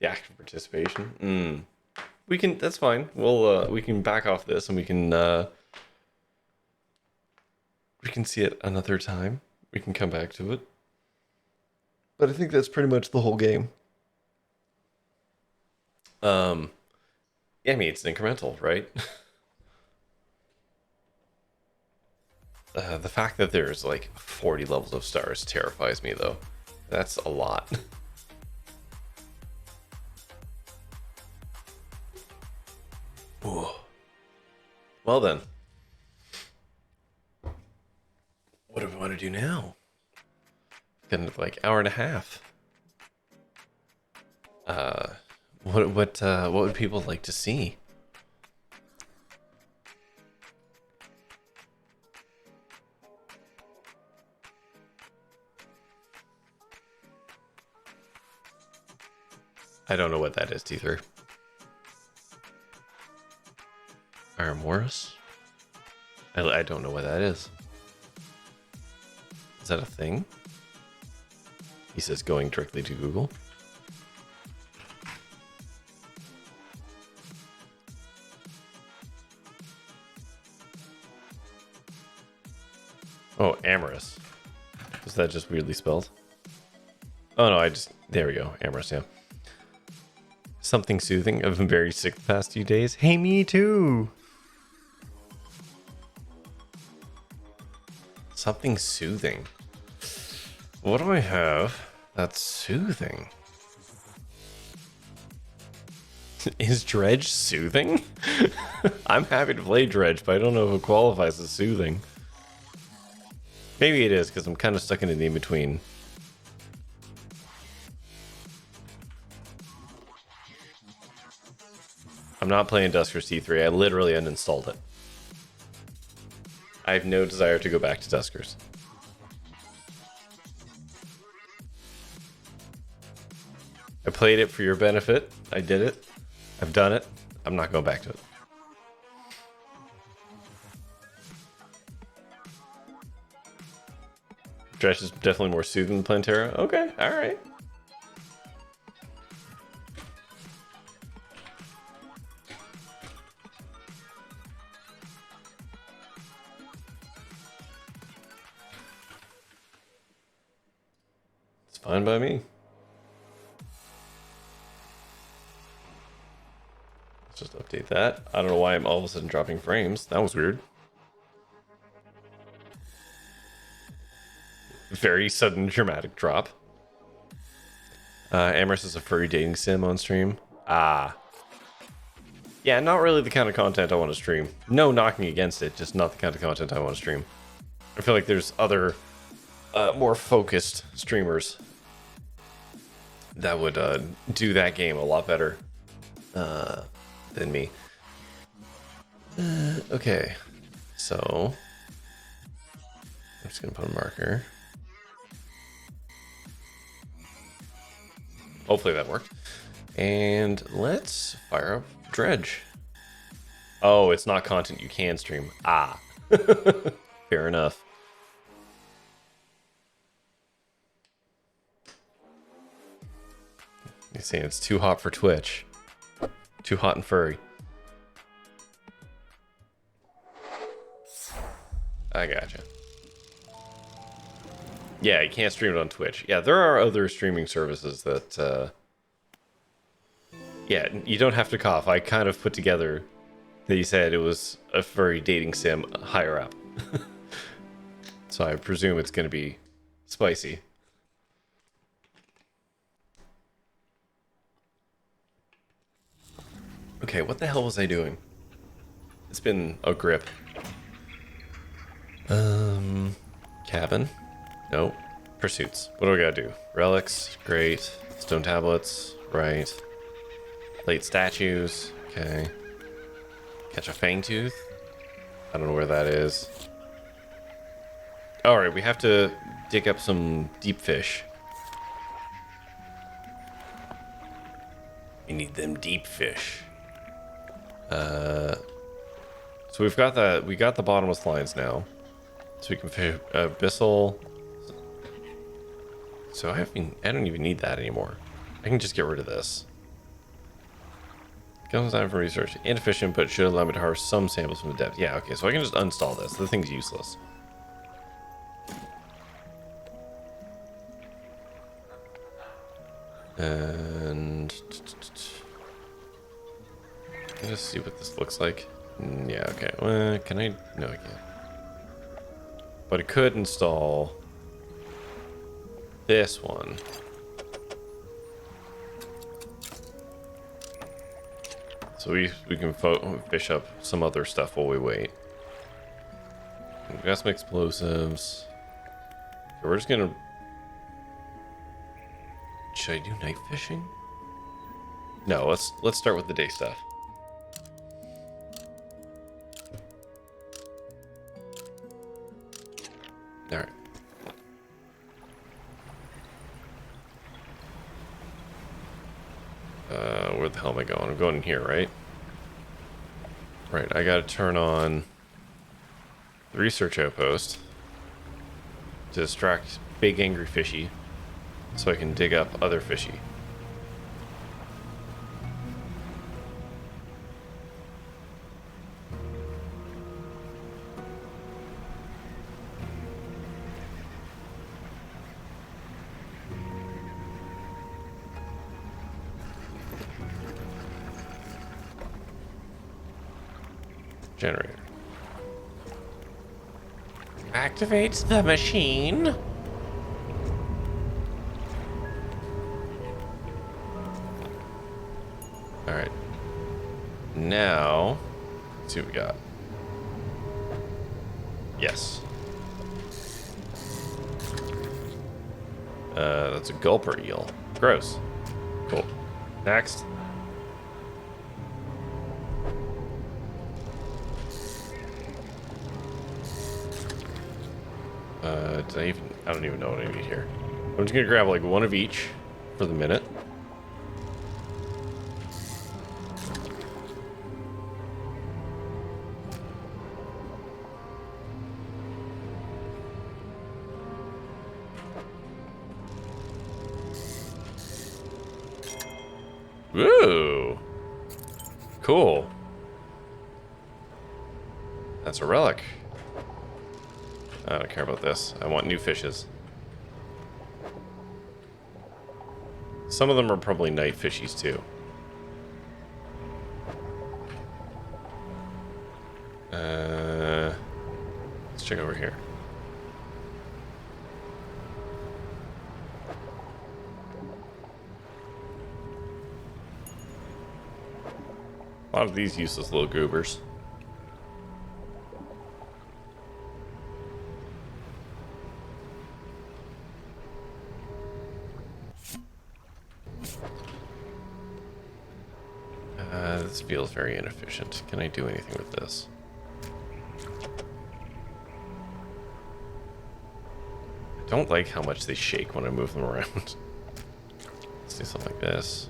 The active participation. We can. That's fine. We can back off this and we can see it another time. We can come back to it. But I think that's pretty much the whole game. Yeah, I mean it's incremental, right? The fact that there's like 40 levels of stars terrifies me, though. That's a lot. Ooh. Well then, what do we want to do now? Kind of like hour and a half. What would people like to see? I don't know what that is, Teether. Aramoris? I don't know what that is. Is that a thing? He says going directly to Google. Oh, amorous. Is that just weirdly spelled? Oh no, there we go. Amorous, yeah. Something soothing. I've been very sick the past few days. Hey, me too. Something soothing. What do I have that's soothing? Is Dredge soothing? I'm happy to play Dredge, but I don't know if it qualifies as soothing. Maybe it is, because I'm kind of stuck in an in-between. I'm not playing Duskers T3. I literally uninstalled it. I have no desire to go back to Duskers. I played it for your benefit. I did it. I've done it. I'm not going back to it. Dredge is definitely more soothing than Plantera. Okay, alright. It's fine by me. Let's just update that. I don't know why I'm all of a sudden dropping frames. That was weird. Very sudden dramatic drop. Amherst is a furry dating sim on stream. Ah. Yeah, not really the kind of content I want to stream. No knocking against it, just not the kind of content I want to stream. I feel like there's other more focused streamers that would do that game a lot better than me. Okay, so I'm just gonna put a marker. Hopefully that worked. And let's fire up Dredge. Oh, it's not content you can stream. Ah. Fair enough. You're saying it's too hot for Twitch. Too hot and furry. I gotcha. Yeah, you can't stream it on Twitch. Yeah, there are other streaming services that... Yeah, you don't have to cough. I kind of put together that you said it was a furry dating sim higher up. So I presume it's going to be spicy. Okay, what the hell was I doing? It's been a grip. Cabin? No. Pursuits. What do I gotta do? Relics, great. Stone tablets, right. Late statues, okay. Catch a fangtooth? I don't know where that is. Alright, we have to dig up some deep fish. We need them deep fish. So we got the bottomless lines now. So we can fish abyssal. So I don't even need that anymore. I can just get rid of this. Comes time for research. Inefficient, but should allow me to harvest some samples from the depth. Yeah, okay, so I can just uninstall this. The thing's useless. And let's just see what this looks like. Yeah, okay. Well, can I? No, I can't. But I could install this one. So we can fish up some other stuff while we wait. We've got some explosives. So we're just gonna. Should I do night fishing? No, let's start with the day stuff. All right. Where the hell am I going? I'm going in here, right? Right, I gotta turn on the research outpost to distract big angry fishy so I can dig up other fishy. Generator. Activates the machine. Alright. Now, let's see what we got. Yes. That's a gulper eel. Gross. Cool. Next. I don't even know what I need here. I'm just gonna grab like one of each for the minute. Ooh, cool. That's a relic. I don't care about this. I want new fishes. Some of them are probably night fishies too. Let's check over here. A lot of these useless little goobers. This feels very inefficient. Can I do anything with this? I don't like how much they shake when I move them around. Let's do something like this.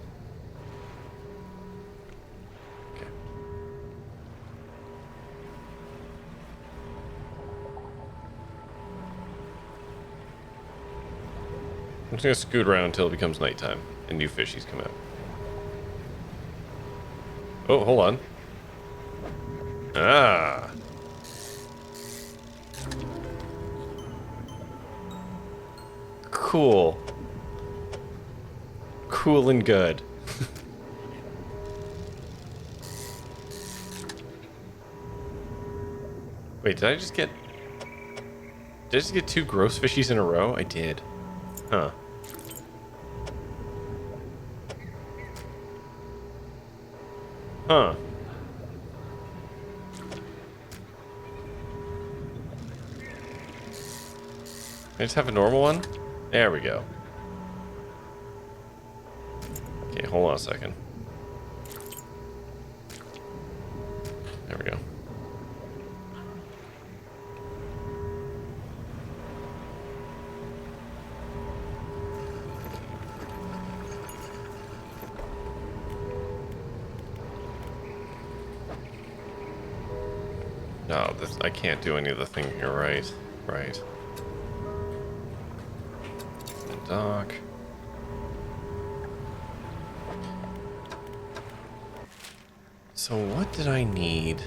Okay. I'm just gonna scoot around until it becomes nighttime and new fishies come out. Oh, hold on. Ah. Cool. Cool and good. Wait, did I just get... Did I just get 2 gross fishies in a row? I did. Huh. Huh. I just have a normal one? There we go. Okay, hold on a second. There we go. No, this, I can't do any of the thing here, right? Right. Dock. So what did I need?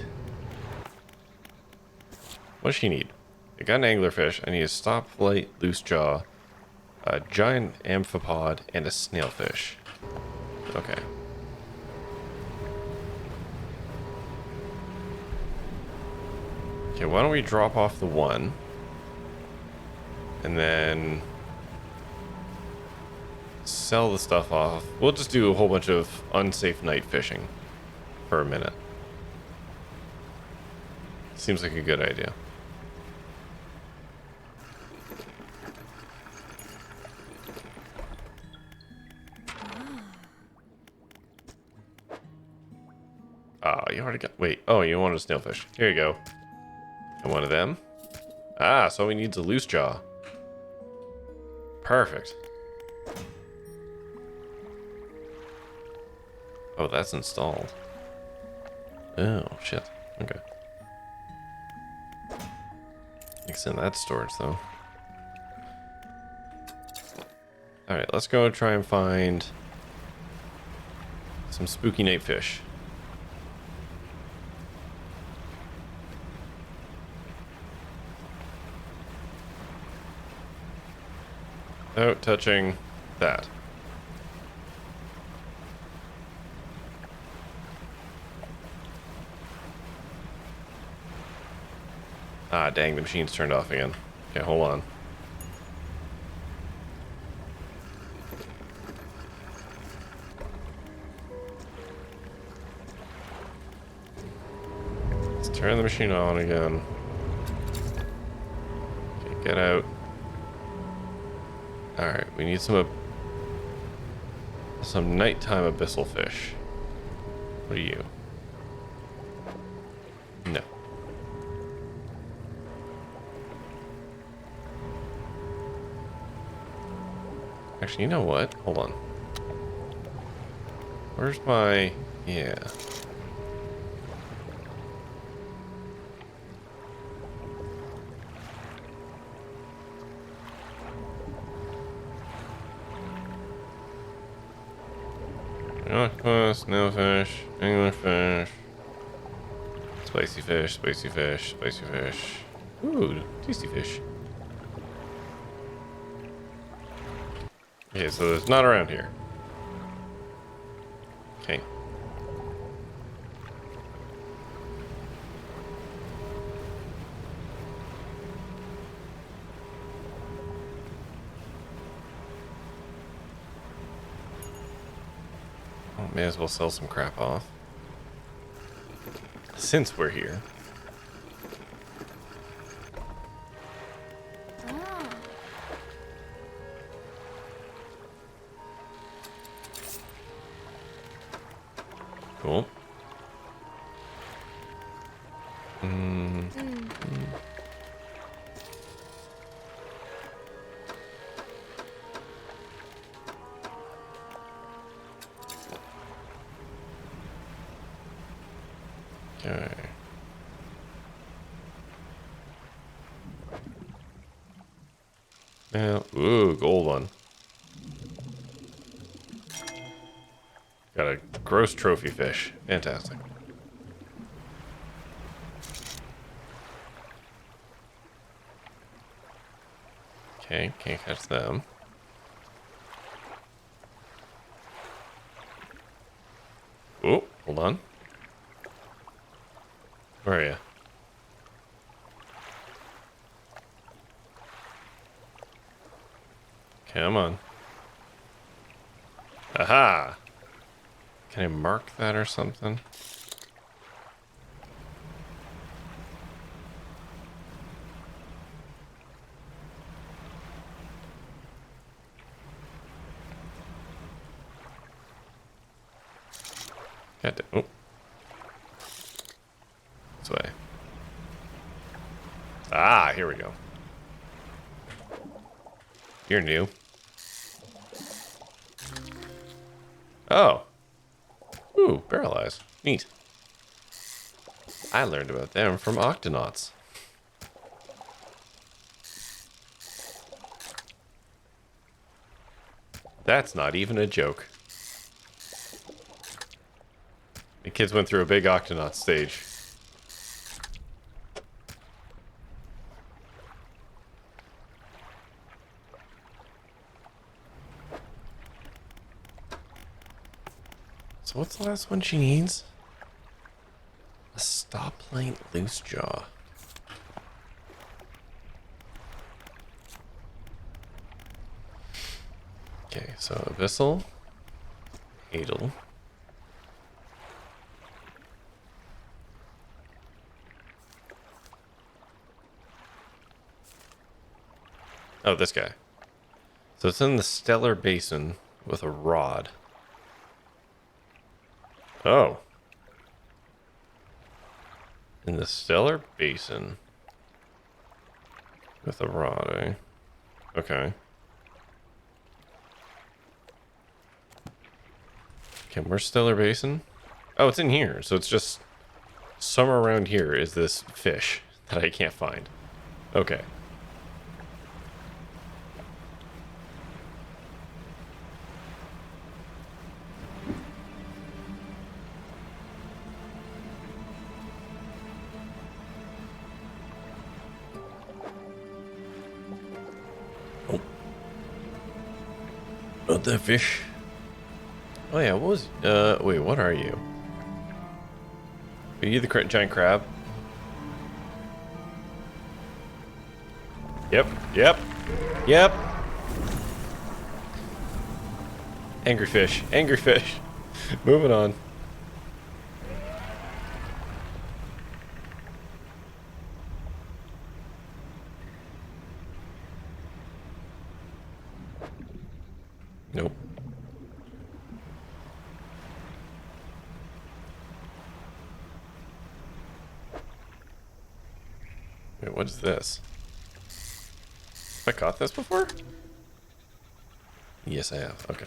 What does she need? I got an anglerfish. I need a stoplight, loose jaw, a giant amphipod, and a snailfish. Okay. Okay, why don't we drop off the one? And then sell the stuff off. We'll just do a whole bunch of unsafe night fishing for a minute. Seems like a good idea. Oh, you already got... Wait. Oh, you wanted a snailfish. Here you go. And one of them. Ah, so he needs a loose jaw. Perfect. Oh, that's installed. Oh, shit. Okay. Extend that storage, though. Alright, let's go try and find some spooky night fish. Without touching that. Ah, dang, the machine's turned off again. Okay, hold on. Let's turn the machine on again. Okay, get out. Alright, we need some nighttime abyssal fish. What are you? No. Actually, you know what? Hold on. Where's my... Yeah. Octopus, snailfish, anglerfish, spicy fish, spicy fish, spicy fish. Ooh, tasty fish. Okay, so it's not around here. Okay. Well, may as well sell some crap off. Since we're here. Cool. Okay. Yeah. Ooh, gold one. Got a gross trophy fish. Fantastic. Okay, can't catch them. Oh, hold on. Where are you? Come on. Aha! Can I mark that or something? Oh. This way. Ah, here we go. You're new. Oh. Ooh, barrel eyes. Neat. I learned about them from Octonauts. That's not even a joke. The kids went through a big Octonaut stage. So what's the last one she needs? A stop playing loose jaw. Okay, so Abyssal, Adel. Oh, this guy. So it's in the Stellar Basin with a rod. Oh. In the Stellar Basin with a rod, eh? Okay. Okay, where's Stellar Basin? Oh, it's in here. So it's just somewhere around here is this fish that I can't find. Okay. Not that fish. Oh yeah, what was... wait, what are you? Are you the giant crab? Yep, yep, yep. Angry fish, angry fish. Moving on. Nope. Wait, what is this? Have I caught this before? Yes, I have. Okay.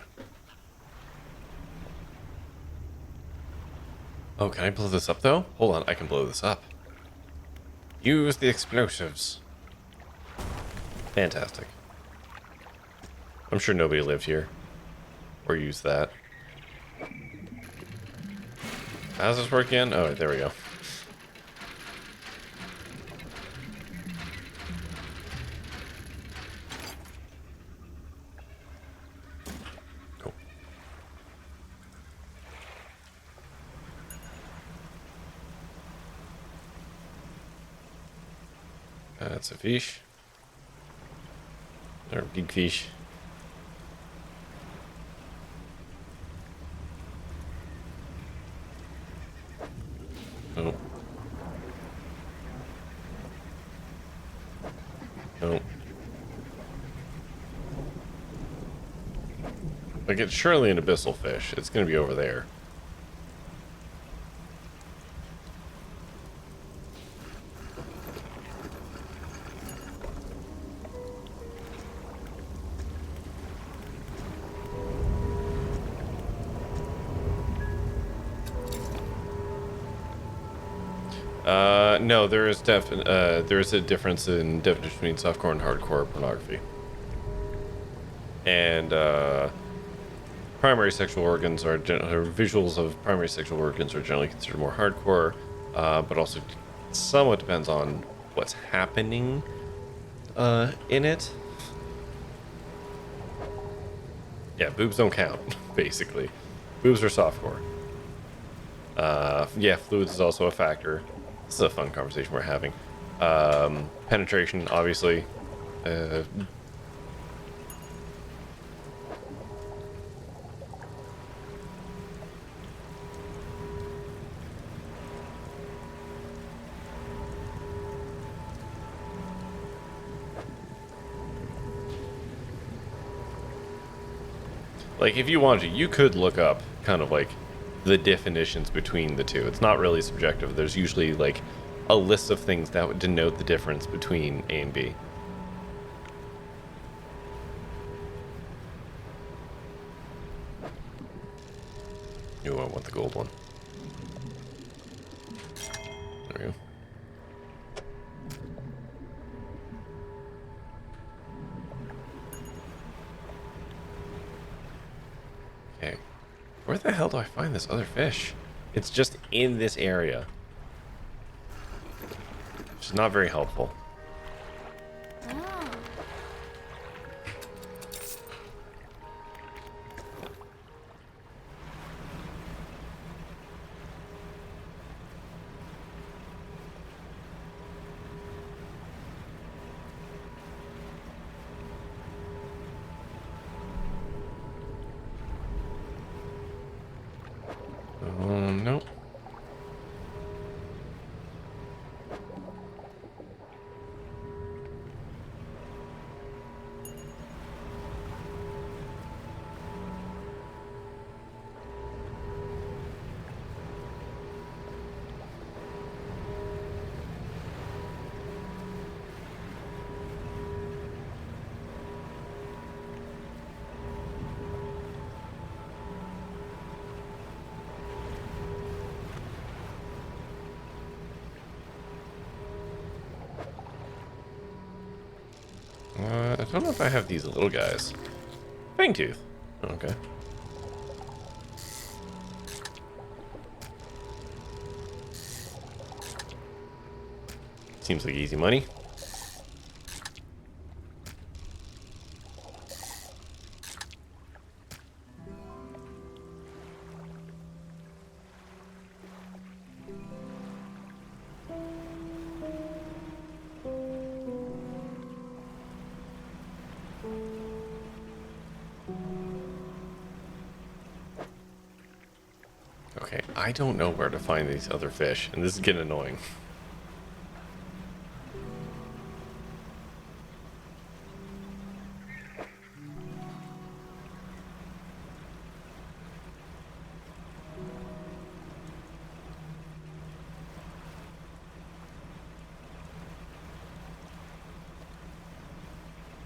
Oh, can I blow this up, though? Hold on, I can blow this up. Use the explosives. Fantastic. I'm sure nobody lived here. Or used that. How does this work again? Oh, there we go. Cool. That's a fish. Or a big fish. Oh. Oh. Like, it's surely an abyssal fish. It's gonna be over there. No, there is a difference in definition between softcore and hardcore pornography. And primary sexual organs or visuals of primary sexual organs are generally considered more hardcore, but also somewhat depends on what's happening in it. Yeah, boobs don't count, basically. Boobs are softcore. Yeah, fluids is also a factor. This is a fun conversation we're having. Penetration, obviously. Like, if you wanted to, you could look up kind of like the definitions between the two. It's not really subjective. There's usually like a list of things that would denote the difference between A and B. Ooh, I want the gold one. There we go. Okay. Where the hell do I find this other fish? It's just in this area. Which is not very helpful. Oh. Nope. I don't know if I have these little guys. Fangtooth. Okay. Seems like easy money. Okay, I don't know where to find these other fish, and this is getting annoying.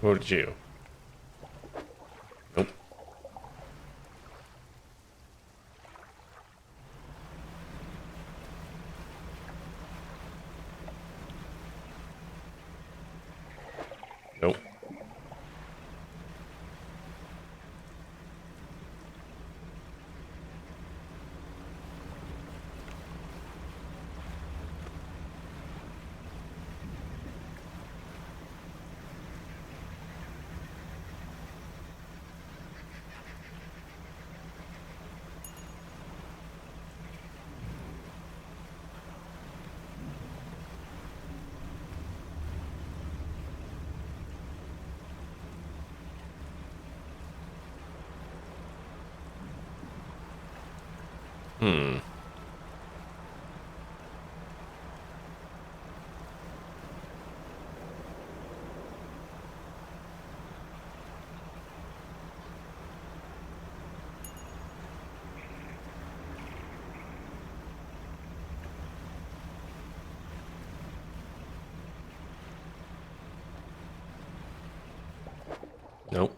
What did you? Nope. Nope. Hmm. Nope.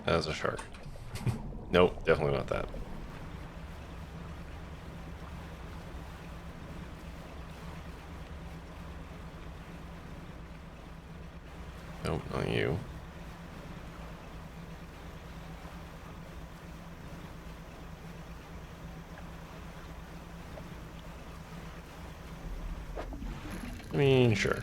That was a shark. Nope, definitely not that. Nope, not you. I mean, sure.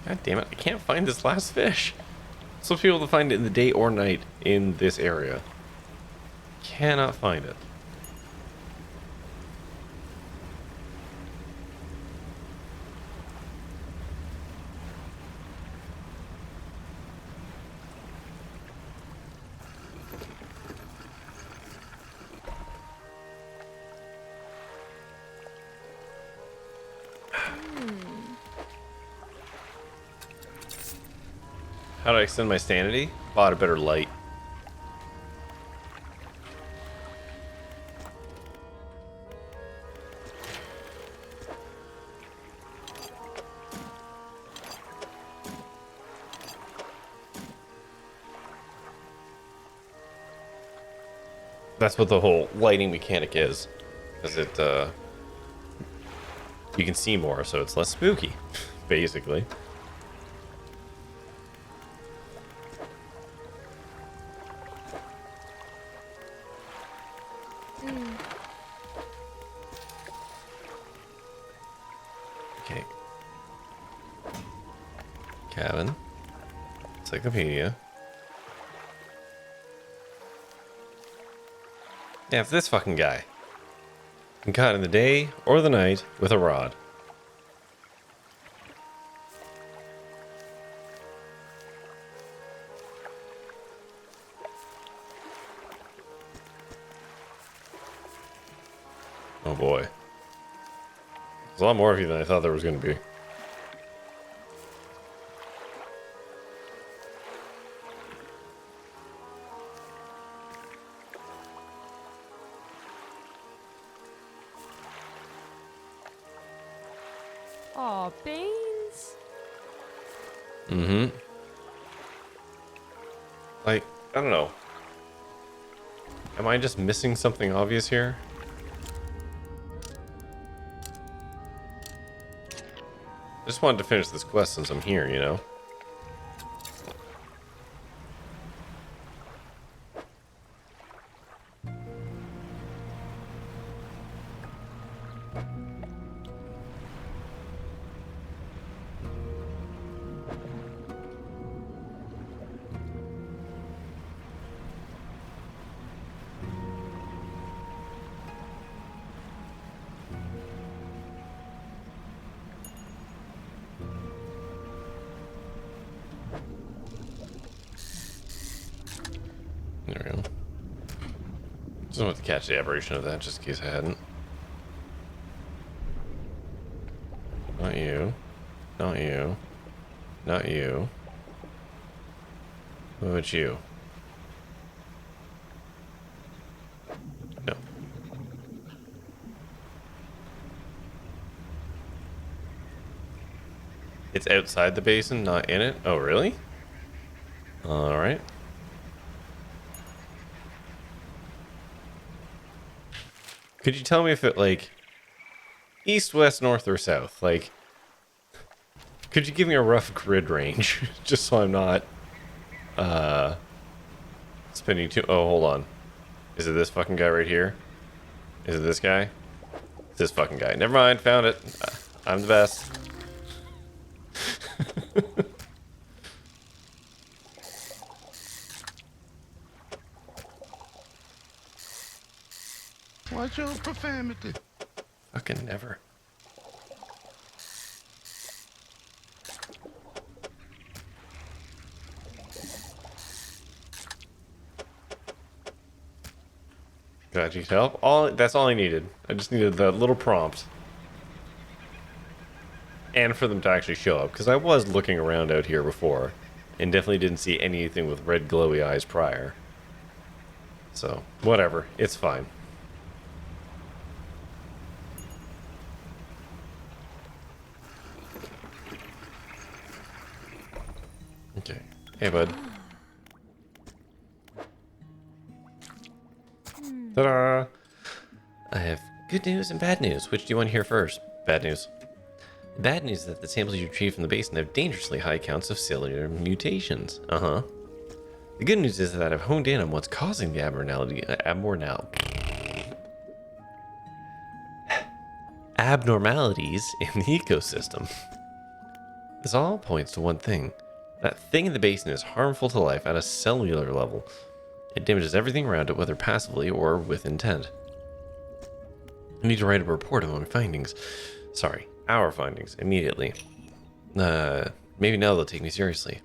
God damn it, I can't find this last fish. I'm supposed to be able to find it in the day or night in this area. Cannot find it. How do I extend my sanity? Bought a better light. That's what the whole lighting mechanic is. Because it, you can see more, so it's less spooky, basically. Okay. Cabin. Encyclopedia. Yeah, it's this fucking guy. Been caught in the day or the night with a rod. Oh boy. There's a lot more of you than I thought there was going to be. Aw, beans. Mm-hmm. Like, I don't know. Am I just missing something obvious here? I just wanted to finish this quest since I'm here, you know? There we go. Just wanted to catch the aberration of that, just in case I hadn't. Not you. Not you. Not you. What about you? No. It's outside the basin, not in it? Oh, really? Alright. Could you tell me if it, like, east, west, north, or south? Like, could you give me a rough grid range? Just so I'm not, spending too... Oh, hold on. Is it this fucking guy right here? Is it this guy? It's this fucking guy. Never mind, found it. I'm the best. Watch your profanity. Fucking never. Glad you could help. That's all I needed. I just needed that little prompt. And for them to actually show up, because I was looking around out here before, and definitely didn't see anything with red glowy eyes prior. So, whatever. It's fine. Okay. Hey, bud. Ta-da! I have good news and bad news. Which do you want to hear first? Bad news. The bad news is that the samples you retrieve from the basin have dangerously high counts of cellular mutations. Uh-huh. The good news is that I've honed in on what's causing the abnormalities in the ecosystem. This all points to one thing. That thing in the basin is harmful to life at a cellular level. It damages everything around it, whether passively or with intent. I need to write a report on my findings. Sorry, our findings, immediately. Maybe now they'll take me seriously.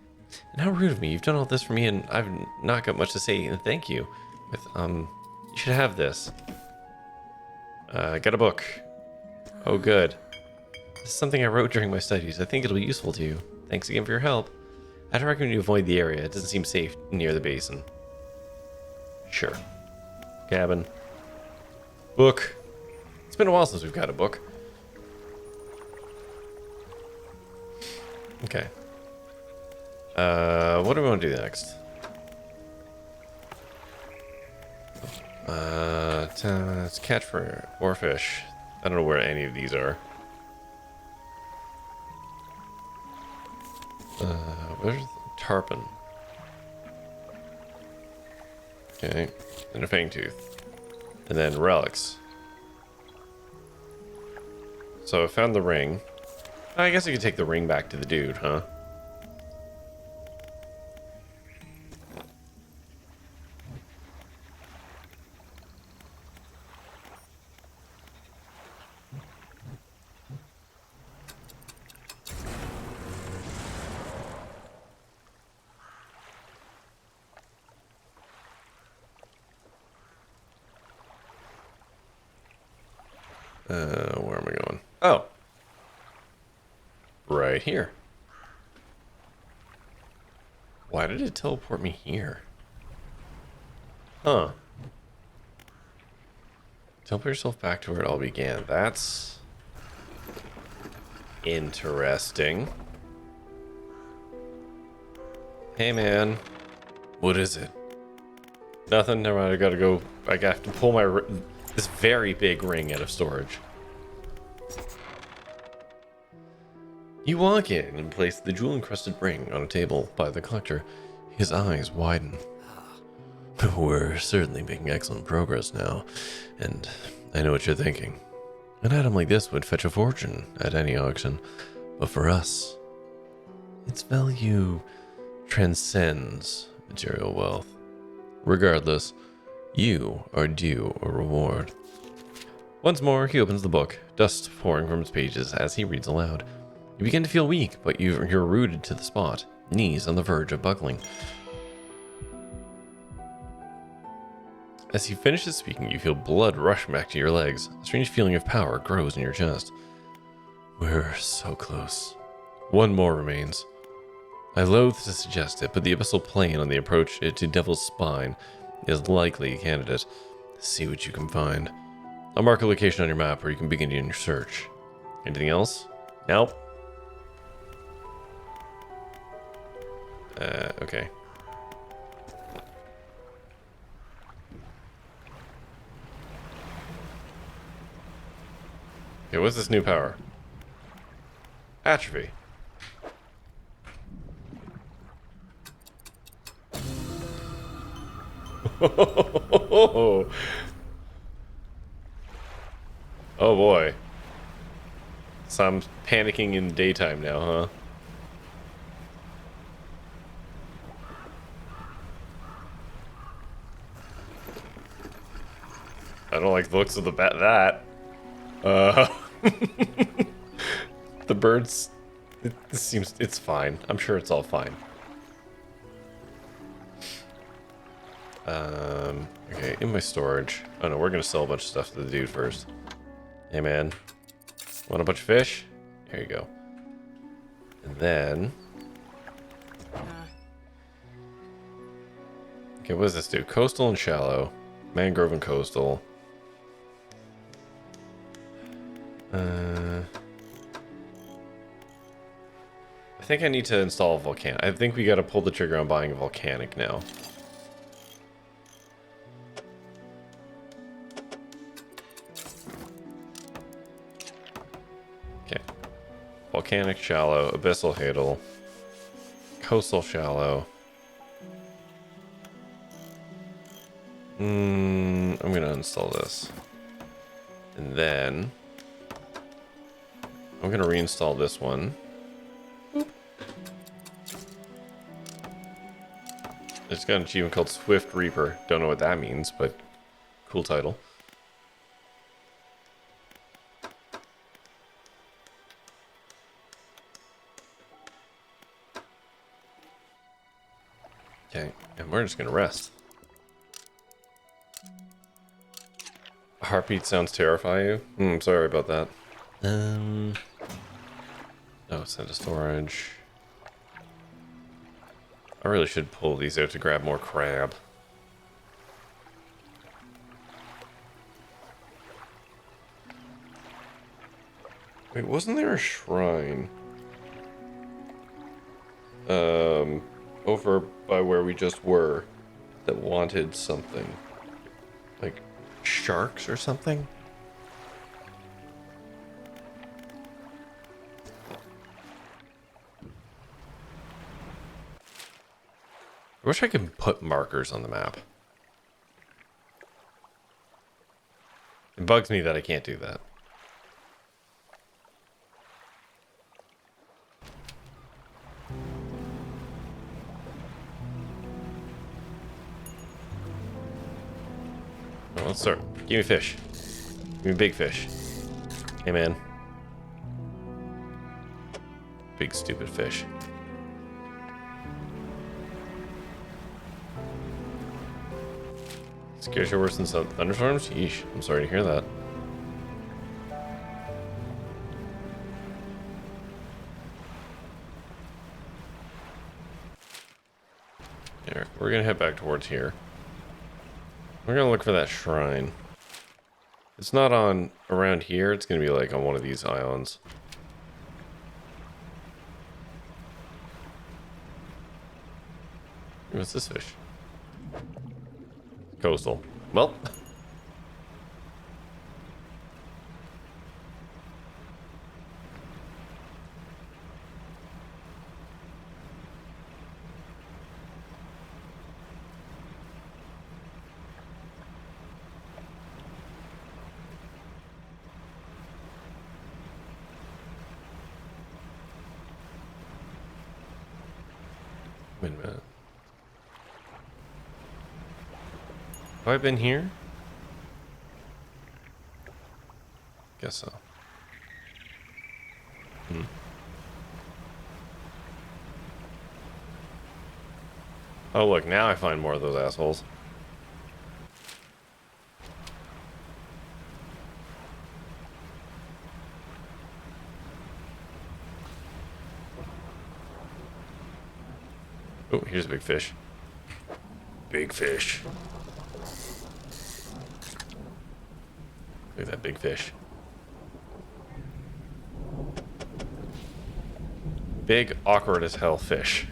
And how rude of me. You've done all this for me and I've not got much to say, and thank you. You should have this. Got a book. Oh, good. This is something I wrote during my studies. I think it'll be useful to you. Thanks again for your help. I'd recommend you avoid the area. It doesn't seem safe near the basin. Sure. Cabin. Book. It's been a while since we've got a book. Okay. What do we want to do next? Let's catch for oarfish. I don't know where any of these are. Where's tarpon? Okay, and a fang tooth, and then relics. So I found the ring. I guess I could take the ring back to the dude, huh? Where am I going? Oh. Right here. Why did it teleport me here? Huh. Teleport yourself back to where it all began. That's interesting. Hey man. What is it? Nothing. Never mind. I gotta go. I have to pull my this very big ring out of storage. You walk in and place the jewel-encrusted ring on a table by the collector. His eyes widen. We're certainly making excellent progress now, and I know what you're thinking. An item like this would fetch a fortune at any auction, but for us, its value transcends material wealth. Regardless, you are due a reward. Once more, he opens the book, dust pouring from its pages as he reads aloud. You begin to feel weak, but you're rooted to the spot, knees on the verge of buckling. As he finishes speaking, you feel blood rush back to your legs. A strange feeling of power grows in your chest. We're so close. One more remains. I loathe to suggest it, but the abyssal plane on the approach to Devil's Spine is likely a candidate. See what you can find. I'll mark a location on your map where you can begin your search. Anything else? Nope. Okay. Okay, what's this new power? Atrophy. Oh boy. So I'm panicking in daytime now, huh? I don't like the looks of that. The birds. It's fine. I'm sure it's all fine. Okay, in my storage. Oh no, we're gonna sell a bunch of stuff to the dude first. Hey man, want a bunch of fish? There you go. And then... Okay, what does this do? Coastal and shallow. Mangrove and coastal. I think I need to install a volcanic. I think we gotta pull the trigger on buying a volcanic now. Okay. Volcanic shallow, abyssal hadal, coastal shallow. I'm gonna install this. And then I'm gonna reinstall this one. It's got an achievement called Swift Reaper. Don't know what that means, but cool title. Okay, and we're just gonna rest. Heartbeat sounds terrify you? Sorry about that. Oh, send to storage. I really should pull these out to grab more crab. Wait, wasn't there a shrine? Over by where we just were that wanted something. Like sharks or something? I wish I could put markers on the map. It bugs me that I can't do that. Well, let's start. Give me fish. Give me big fish. Hey, man. Big stupid fish. Scares you worse than some thunderstorms? Yeesh, I'm sorry to hear that. There, we're gonna head back towards here. We're gonna look for that shrine. It's not on around here, it's gonna be like on one of these islands. What's this fish? Coastal. Well. Wait a minute. Have I been here? Guess so. Oh look, now I find more of those assholes. Oh, here's a big fish. Big fish. Look at that big fish. Big, awkward as hell fish.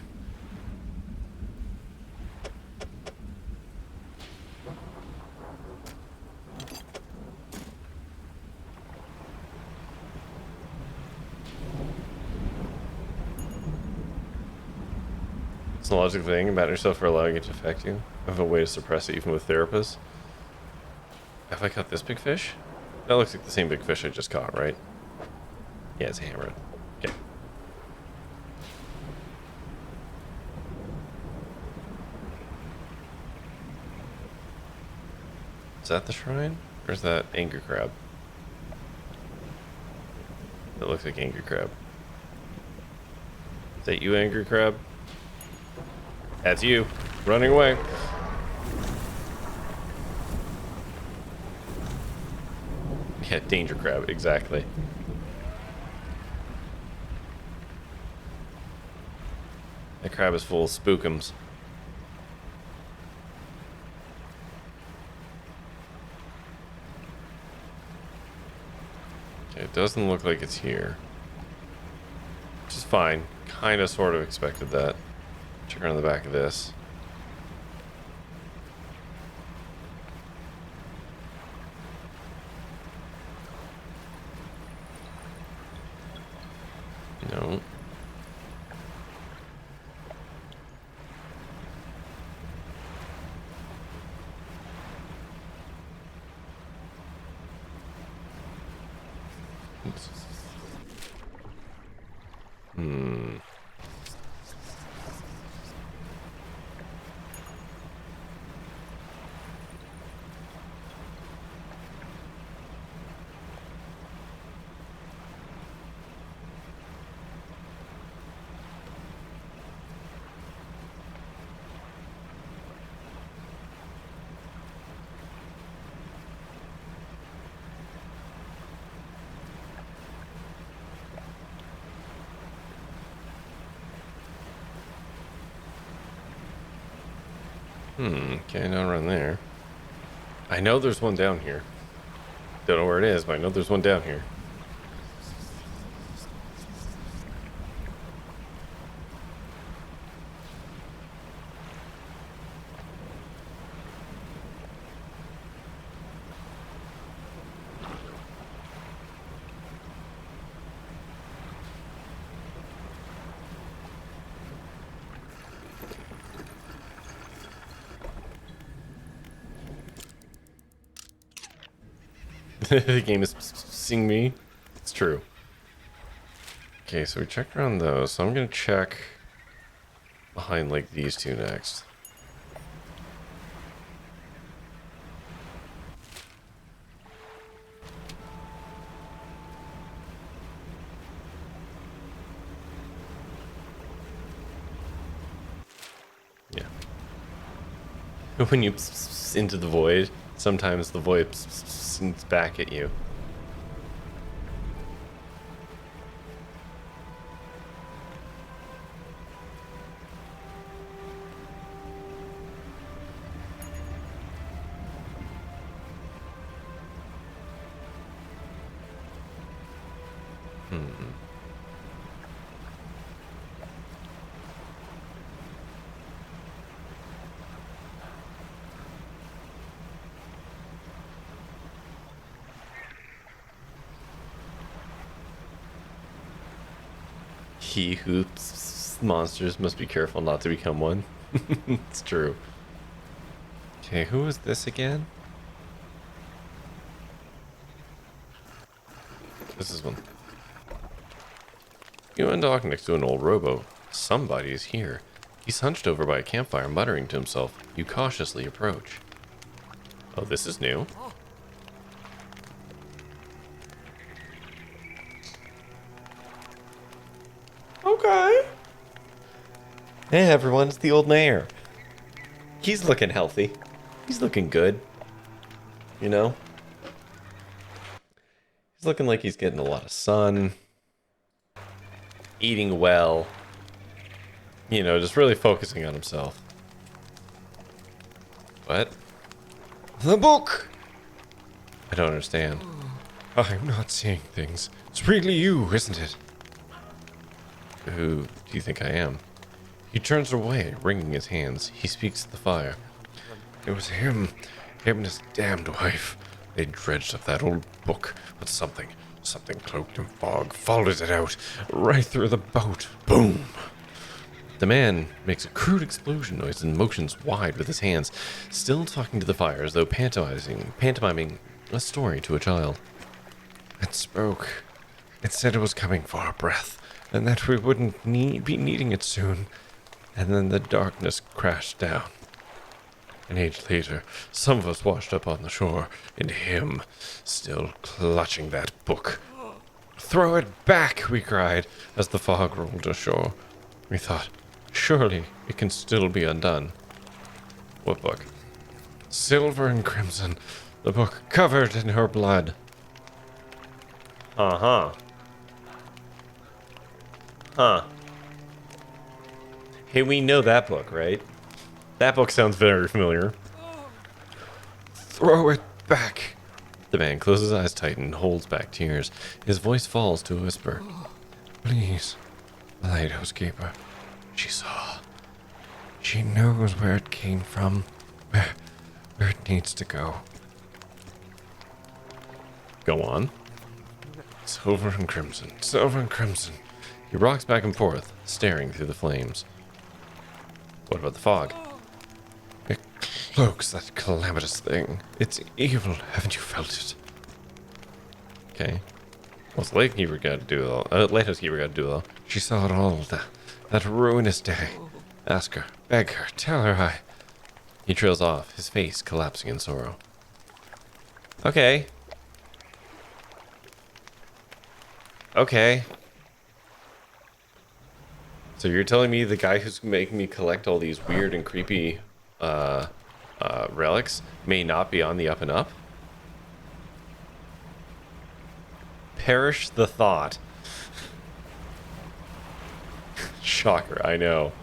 It's a logical thing about yourself for allowing it to affect you. I have a way to suppress it even with therapists. Have I caught this big fish? That looks like the same big fish I just caught, right? Yeah, it's a hammerhead. Okay. Is that the shrine? Or is that angry crab? That looks like angry crab. Is that you, angry crab? That's you. Running away. Yeah, danger crab, exactly. That crab is full of spookums. Okay, it doesn't look like it's here. Which is fine. Kinda sort of expected that. Check around the back of this. No. Hmm. Okay, not around there. I know there's one down here. Don't know where it is, but I know there's one down here. The game is seeing me. It's true. Okay, so we checked around those, so I'm gonna check behind like these two next. Yeah. When you into the void, sometimes the void sneaks back at you. He who monsters must be careful not to become one. It's true. Okay, who is this again? This is one. You undock next to an old rowboat. Somebody is here. He's hunched over by a campfire, muttering to himself. You cautiously approach. Oh, this is new. Okay. Hey everyone, it's the old mayor. He's looking healthy. He's looking good. You know? He's looking like he's getting a lot of sun. Eating well. You know, just really focusing on himself. What? The book! I don't understand. I'm not seeing things. It's really you, isn't it? Who do you think I am? He turns away, wringing his hands. He speaks to the fire. It was him and his damned wife. They dredged up that old book with something cloaked in fog, followed it out, right through the boat. Boom! The man makes a crude explosion noise and motions wide with his hands, still talking to the fire as though pantomiming a story to a child. It spoke. It said it was coming for our breath, and that we wouldn't be needing it soon. And then the darkness crashed down. An age later, some of us washed up on the shore, and him, still clutching that book. Throw it back, we cried, as the fog rolled ashore. We thought, surely it can still be undone. What book? Silver and crimson, the book covered in her blood. Uh-huh. Huh. Hey, we know that book, right? That book sounds very familiar. Throw it back. The man closes his eyes tight and holds back tears. His voice falls to a whisper. Please, the lighthouse keeper. She saw. She knows where it came from. Where it needs to go. Go on. Silver and crimson. Silver and crimson. He rocks back and forth, staring through the flames. What about the fog? It cloaks that calamitous thing. It's evil. Haven't you felt it? Okay. What's the lighthouse keeper got to do though? She saw it all that ruinous day. Ask her, beg her, tell her I... He trails off, his face collapsing in sorrow. Okay. Okay. So you're telling me the guy who's making me collect all these weird and creepy relics may not be on the up and up? Perish the thought. Shocker, I know.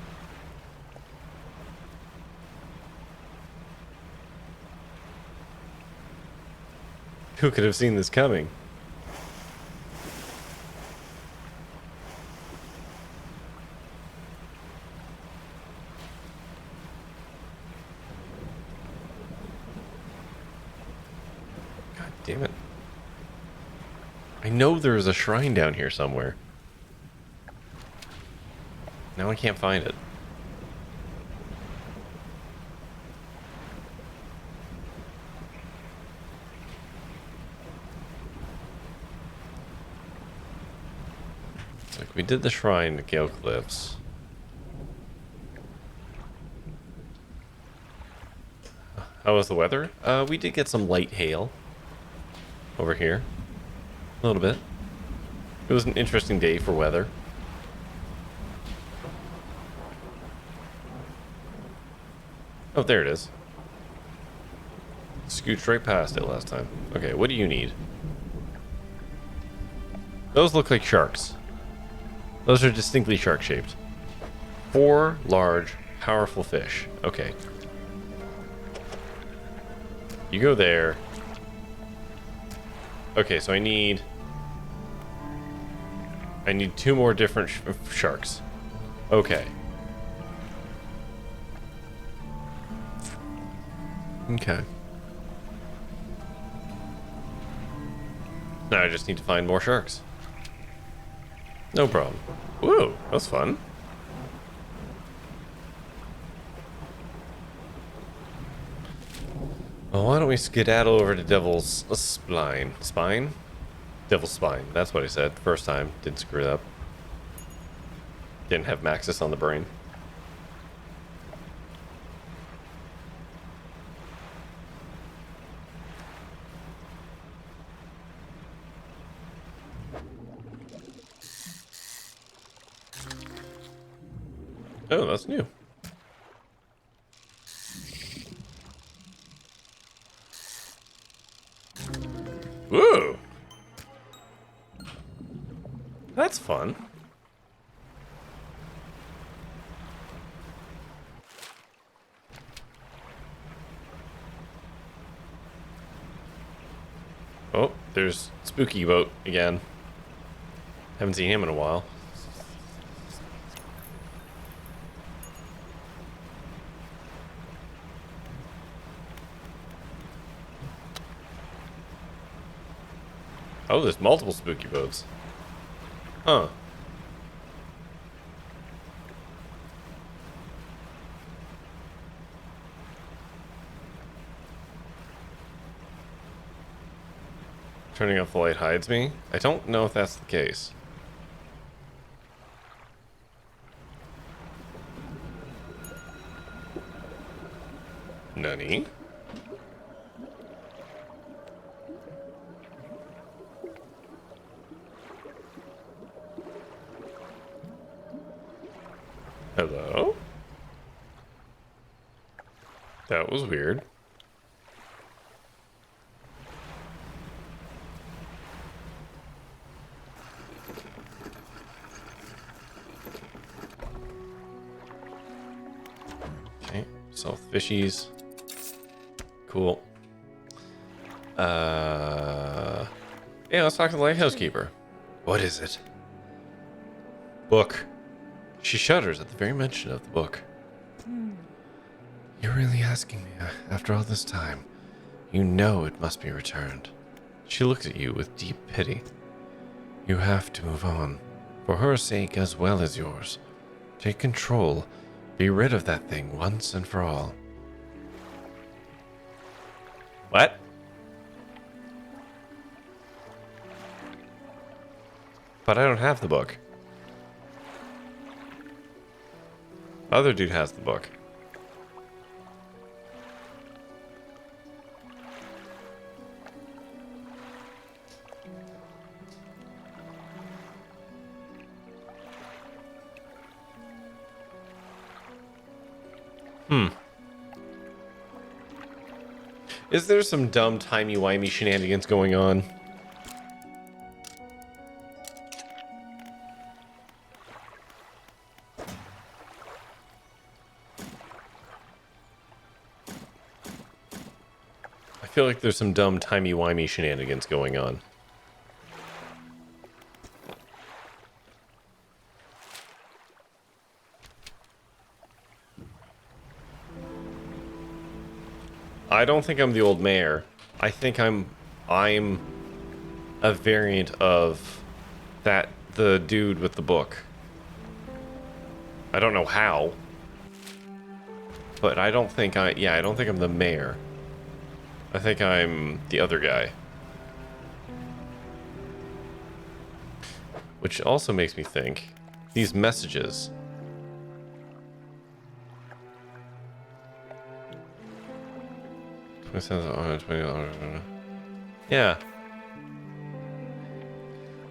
Who could have seen this coming? God damn it. I know there is a shrine down here somewhere. Now I can't find it. Like we did the shrine to Gale Cliffs. How was the weather? We did get some light hail over here. A little bit. It was an interesting day for weather. Oh, there it is. Scooched right past it last time. Okay, what do you need? Those look like sharks. Those are distinctly shark-shaped. 4 large, powerful fish. Okay. You go there. Okay, so I need 2 more different sharks. Okay. Okay. Now I just need to find more sharks. No problem. Whoa, that's fun. Well, why don't we skedaddle over to Devil's Spine? Spine? Devil's Spine. That's what I said the first time. Didn't screw it up. Didn't have Maxis on the brain. Oh, that's new. Whoa! That's fun. Oh, there's Spooky Boat again. Haven't seen him in a while. Oh, there's multiple spooky boats. Huh. Turning off the light hides me? I don't know if that's the case. Nani? Hello? That was weird. Okay, South Fishies. Cool. Yeah, let's talk to the lighthouse keeper. What is it? Book. She shudders at the very mention of the book. You're really asking me after all this time. You know it must be returned. She looks at you with deep pity. You have to move on, for her sake as well as yours. Take control. Be rid of that thing once and for all. What? But I don't have the book. Other dude has the book. Is there some dumb timey-wimey shenanigans going on? I feel like there's some dumb timey-wimey shenanigans going on. I don't think I'm the old mayor. I think I'm a variant of the dude with the book. I don't know how. But I don't think I don't think I'm the mayor. I think I'm the other guy. Which also makes me think, these messages. Yeah.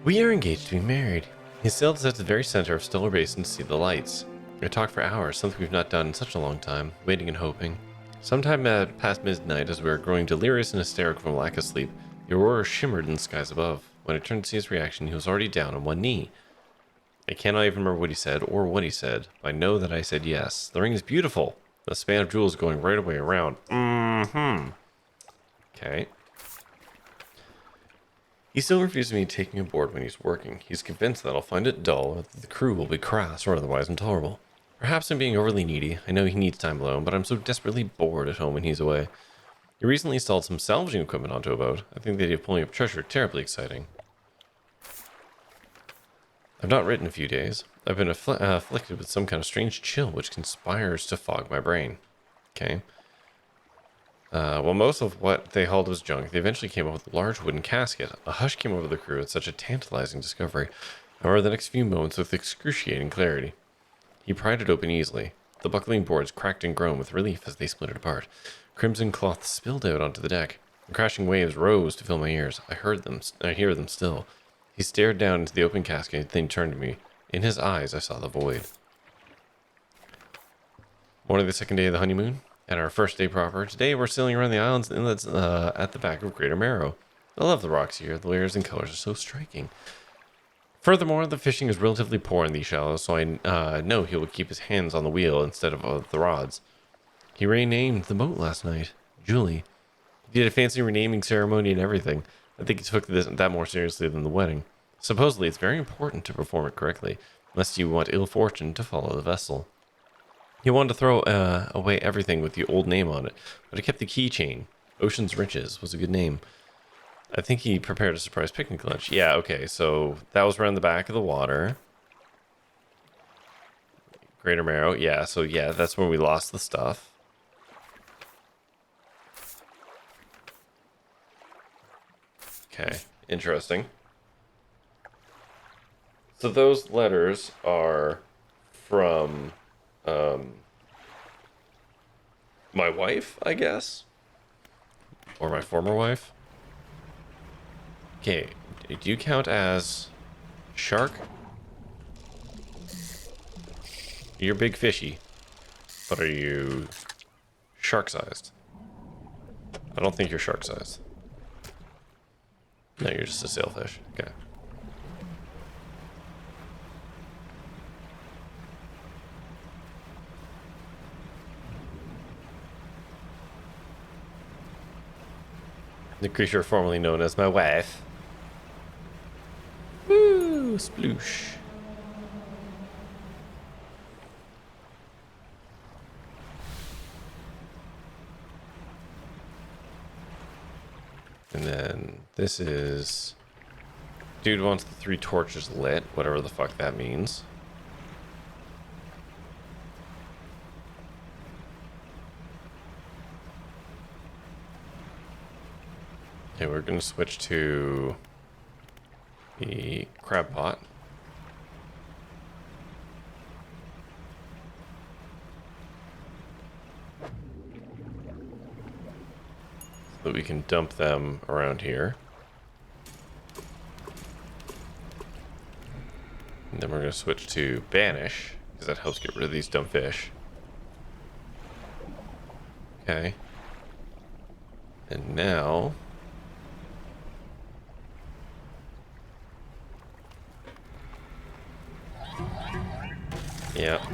We are engaged to be married. He sailed us at the very center of Stellar Basin to see the lights. We talked for hours, something we've not done in such a long time, waiting and hoping. Sometime past midnight, as we were growing delirious and hysterical from lack of sleep, the aurora shimmered in the skies above. When I turned to see his reaction, he was already down on one knee. I cannot even remember what he said or what he said, but I know that I said yes. The ring is beautiful. The span of jewels going right away around. Okay. He still refuses me taking aboard when he's working. He's convinced that I'll find it dull, or that the crew will be crass or otherwise intolerable. Perhaps I'm being overly needy. I know he needs time alone, but I'm so desperately bored at home when he's away. He recently installed some salvaging equipment onto a boat. I think the idea of pulling up treasure terribly exciting. I've not written in a few days. I've been afflicted with some kind of strange chill which conspires to fog my brain. Okay. Well, most of what they hauled was junk. They eventually came up with a large wooden casket. A hush came over the crew at such a tantalizing discovery. However, the next few moments with excruciating clarity. He pried it open easily. The buckling boards cracked and groaned with relief as they splintered apart. Crimson cloth spilled out onto the deck. The crashing waves rose to fill my ears. I hear them still. He stared down into the open casket and then turned to me. In his eyes, I saw the void. Morning of the second day of the honeymoon, and our first day proper. Today we're sailing around the islands and inlets at the back of Greater Marrow. I love the rocks here. The layers and colors are so striking. Furthermore, the fishing is relatively poor in these shallows, so I know he will keep his hands on the wheel instead of the rods. He renamed the boat last night. Julie. He did a fancy renaming ceremony and everything. I think he took that more seriously than the wedding. Supposedly, it's very important to perform it correctly, lest you want ill fortune to follow the vessel. He wanted to throw away everything with the old name on it, but he kept the keychain. Ocean's Riches was a good name. I think he prepared a surprise picnic lunch. Yeah, okay, so that was around the back of the water. Greater Marrow, yeah, so yeah, that's when we lost the stuff. Okay, interesting. So those letters are from my wife, I guess? Or my former wife? Okay, do you count as shark? You're big fishy, but are you shark-sized? I don't think you're shark-sized. No, you're just a sailfish. Okay. The creature formerly known as my wife. Woo! Sploosh. And then this is... Dude wants the 3 torches lit, whatever the fuck that means. Okay, we're gonna switch to the crab pot. So that we can dump them around here. And then we're gonna switch to banish, because that helps get rid of these dumb fish. Okay. And now... Yeah.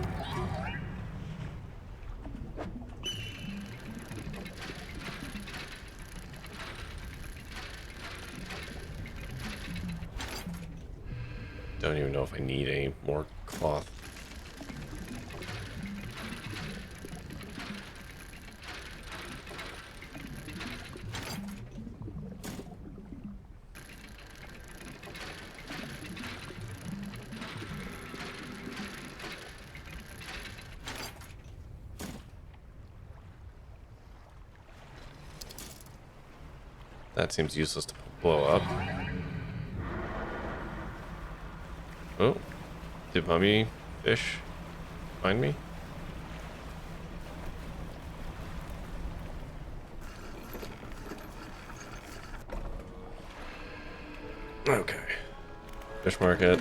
even know if I need any more cloth. That seems useless to blow up. Oh, did mummy fish find me? Okay. Fish market.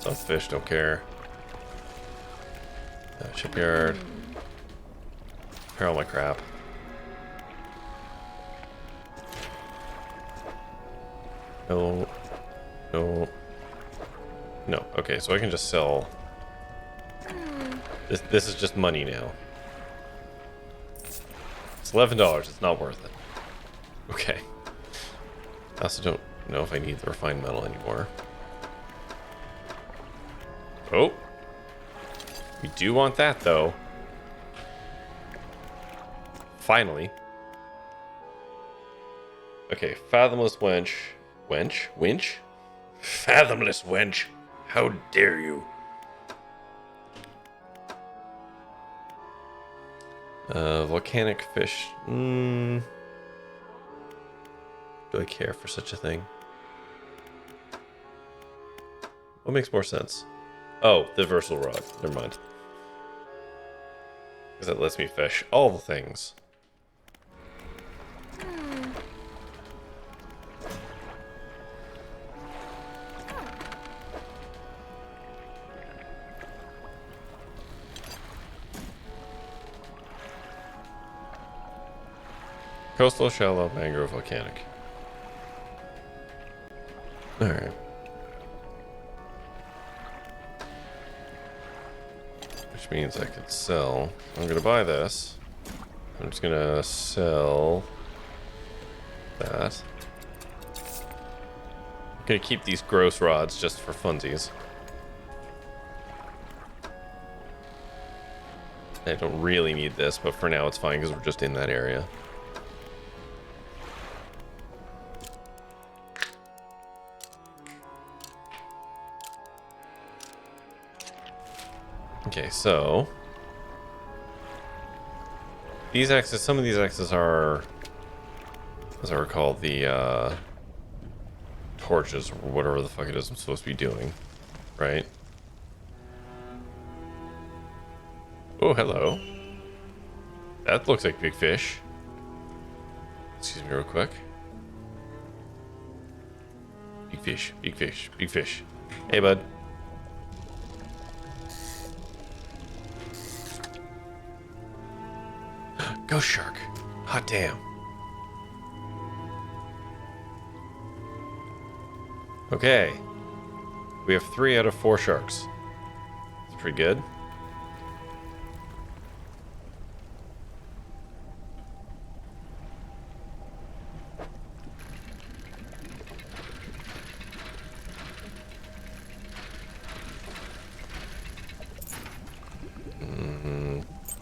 Some fish don't care. Shipyard. Repair all my crap. No. No. No. Okay, so I can just sell. This is just money now. It's $11. It's not worth it. Okay. I also don't know if I need the refined metal anymore. Oh. We do want that, though. Finally. Okay, fathomless wench. Wench? Winch? Fathomless wench. How dare you? Volcanic fish. Do I care for such a thing? What makes more sense? Oh, the versatile rod. Never mind. Because that lets me fish all the things. Coastal, shallow, mangrove, volcanic. Alright. Which means I could sell. I'm gonna buy this. I'm just gonna sell that. I'm gonna keep these gross rods just for funsies. I don't really need this, but for now it's fine because we're just in that area. Okay, so these axes, some of these axes are, as I recall, the torches or whatever the fuck it is I'm supposed to be doing, right? Oh, hello. That looks like big fish. Excuse me real quick. Big fish, big fish, big fish. Hey, bud. Ghost shark. Hot damn. Okay. We have 3 out of 4 sharks. That's pretty good.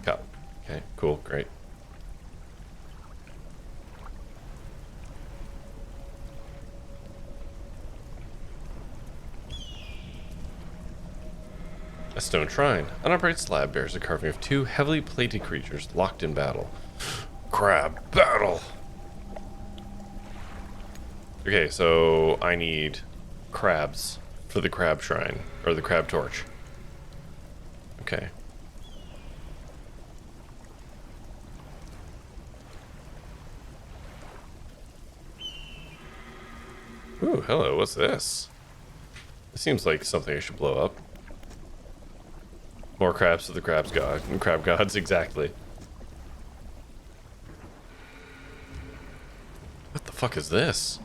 Cup. Okay, cool, great. A stone shrine. An upright slab bears a carving of 2 heavily plated creatures locked in battle. Crab battle! Okay, so I need crabs for the crab shrine, or the crab torch. Okay. Ooh, hello, what's this? This seems like something I should blow up. More crabs to the crab's god. Crab gods, exactly. What the fuck is this?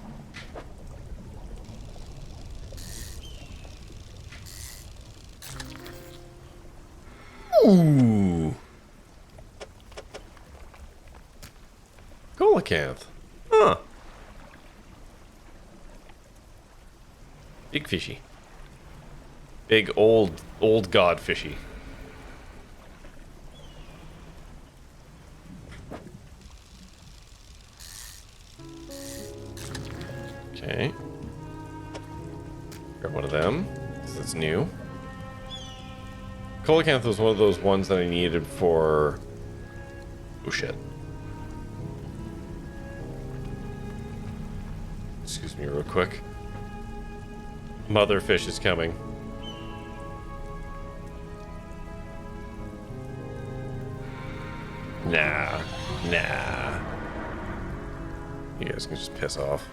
Ooh. Coelacanth. Huh. Big fishy. Big old god fishy. Okay. Grab one of them, because it's new. Coelacanth was one of those ones that I needed for... Oh shit. Excuse me real quick. Mother fish is coming. Nah. You guys can just piss off.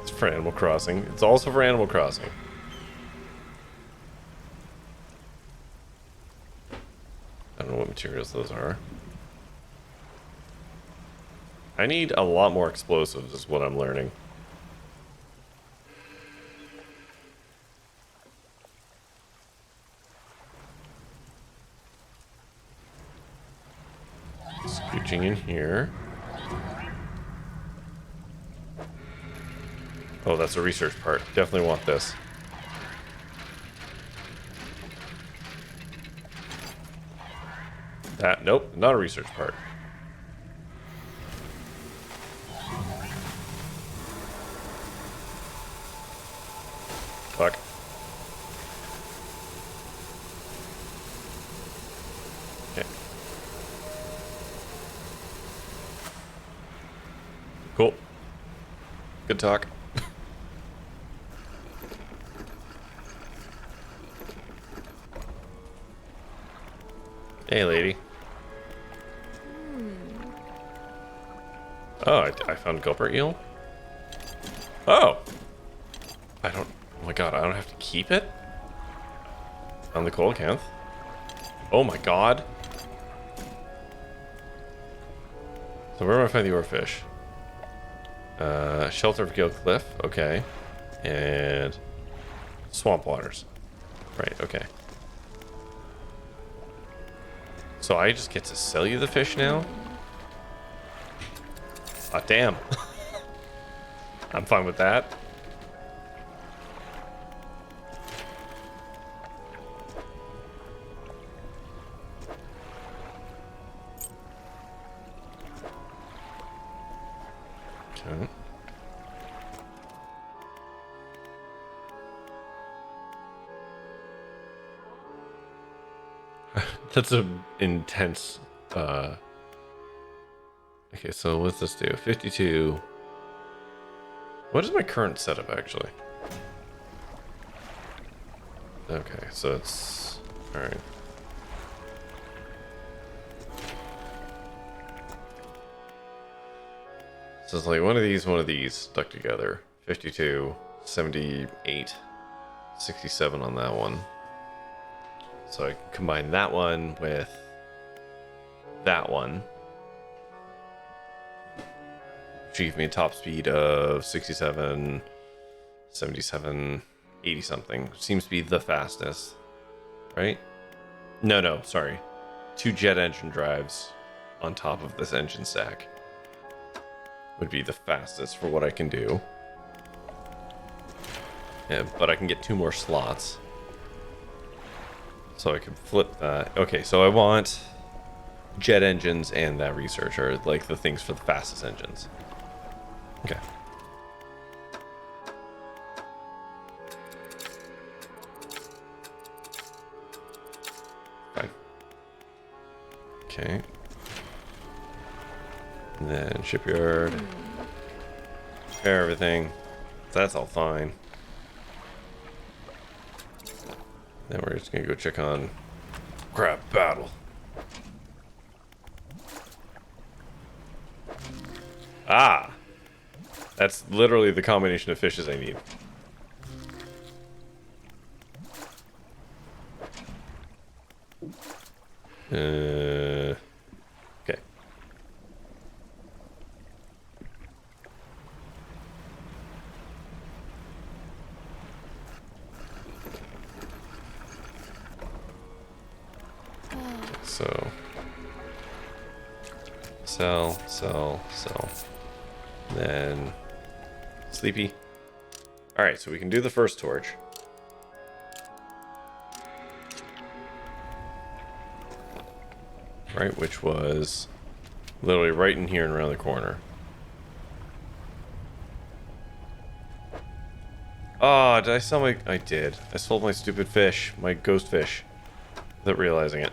It's for Animal Crossing. It's also for Animal Crossing. I don't know what materials those are. I need a lot more explosives is what I'm learning. Scooching in here. Oh, that's a research part. Definitely want this. Nope, not a research part. Fuck. Okay. Cool. Good talk. Hey, lady. Oh, I found gulper eel. Oh! Oh my god, I don't have to keep it? On the coelacanth? Oh my god. So where do I find the oarfish? Shelter of Gale Cliff, okay. And swamp waters. Right, okay. So I just get to sell you the fish now? Ah, damn. I'm fine with that. Okay. That's an intense, okay, so what's this do? 52. What is my current setup, actually? Okay, so it's... Alright. So it's like one of these stuck together. 52, 78, 67 on that one. So I can combine that one with that one. Achieve me a top speed of 67, 77, 80 something. Seems to be the fastest, right? No, sorry. 2 jet engine drives on top of this engine stack would be the fastest for what I can do. Yeah, but I can get 2 more slots. So I can flip that. Okay, so I want jet engines and that research are like the things for the fastest engines. Okay. Fine. Okay. And then shipyard. Repair everything. That's all fine. Then we're just gonna go check on crab battle. Ah! That's literally the combination of fishes I need. Okay. So sell. Then sleepy. All right, so we can do the first torch. Right, which was literally right in here and around the corner. Oh, did I sell my... I did. I sold my stupid fish. My ghost fish. Without realizing it.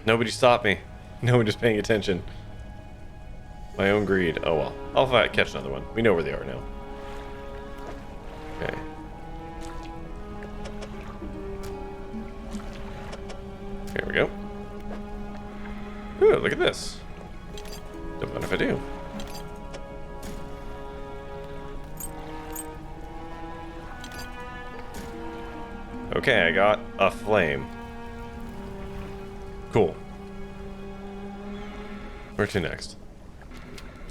Nobody stopped me. Nobody's paying attention. My own greed. Oh well. I'll catch another one. We know where they are now. Okay. Here we go. Ooh, look at this. Don't mind if I do. Okay, I got a flame. Cool. Where to next?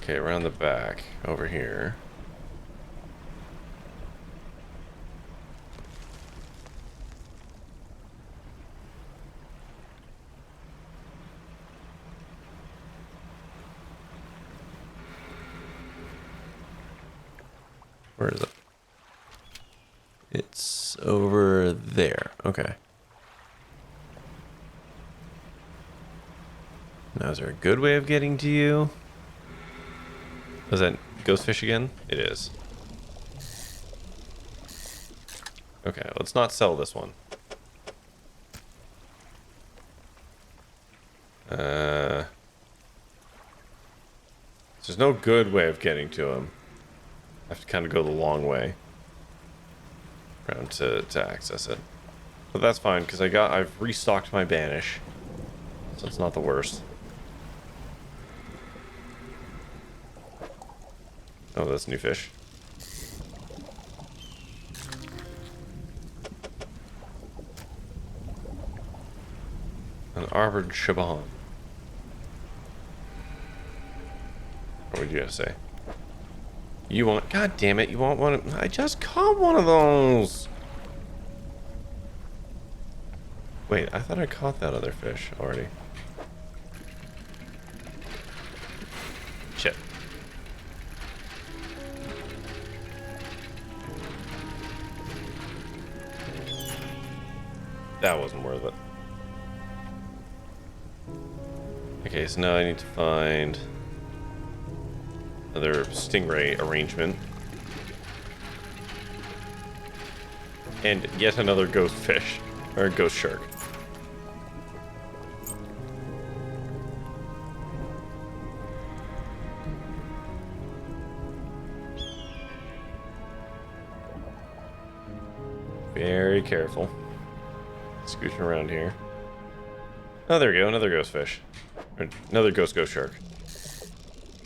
Okay, around the back, over here. Where is it? It's over there. Okay. Now, is there a good way of getting to you? Was that ghost fish again? It is. Okay, let's not sell this one. There's no good way of getting to him. I have to kind of go the long way around to access it. But that's fine, because I've restocked my banish. So it's not the worst. Oh, that's new fish. An arbored shaban. What would you have to say? You want... God damn it, you want one of... I just caught one of those! Wait, I thought I caught that other fish already. Shit. That wasn't worth it. Okay, so now I need to find another stingray arrangement. And yet another ghost fish. Or ghost shark. Very careful. Scooching around here. Oh, there we go. Another ghost fish. Or another ghost shark.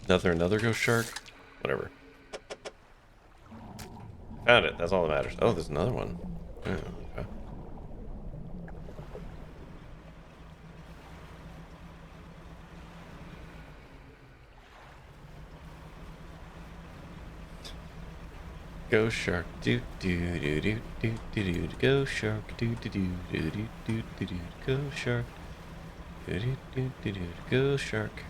Another ghost shark? Whatever. Found it. That's all that matters. Oh, there's another one. Oh, okay. Ghost shark, do do do do do do do. Ghost shark, do do do do do do do do. Ghost shark, do do do do do. Ghost shark.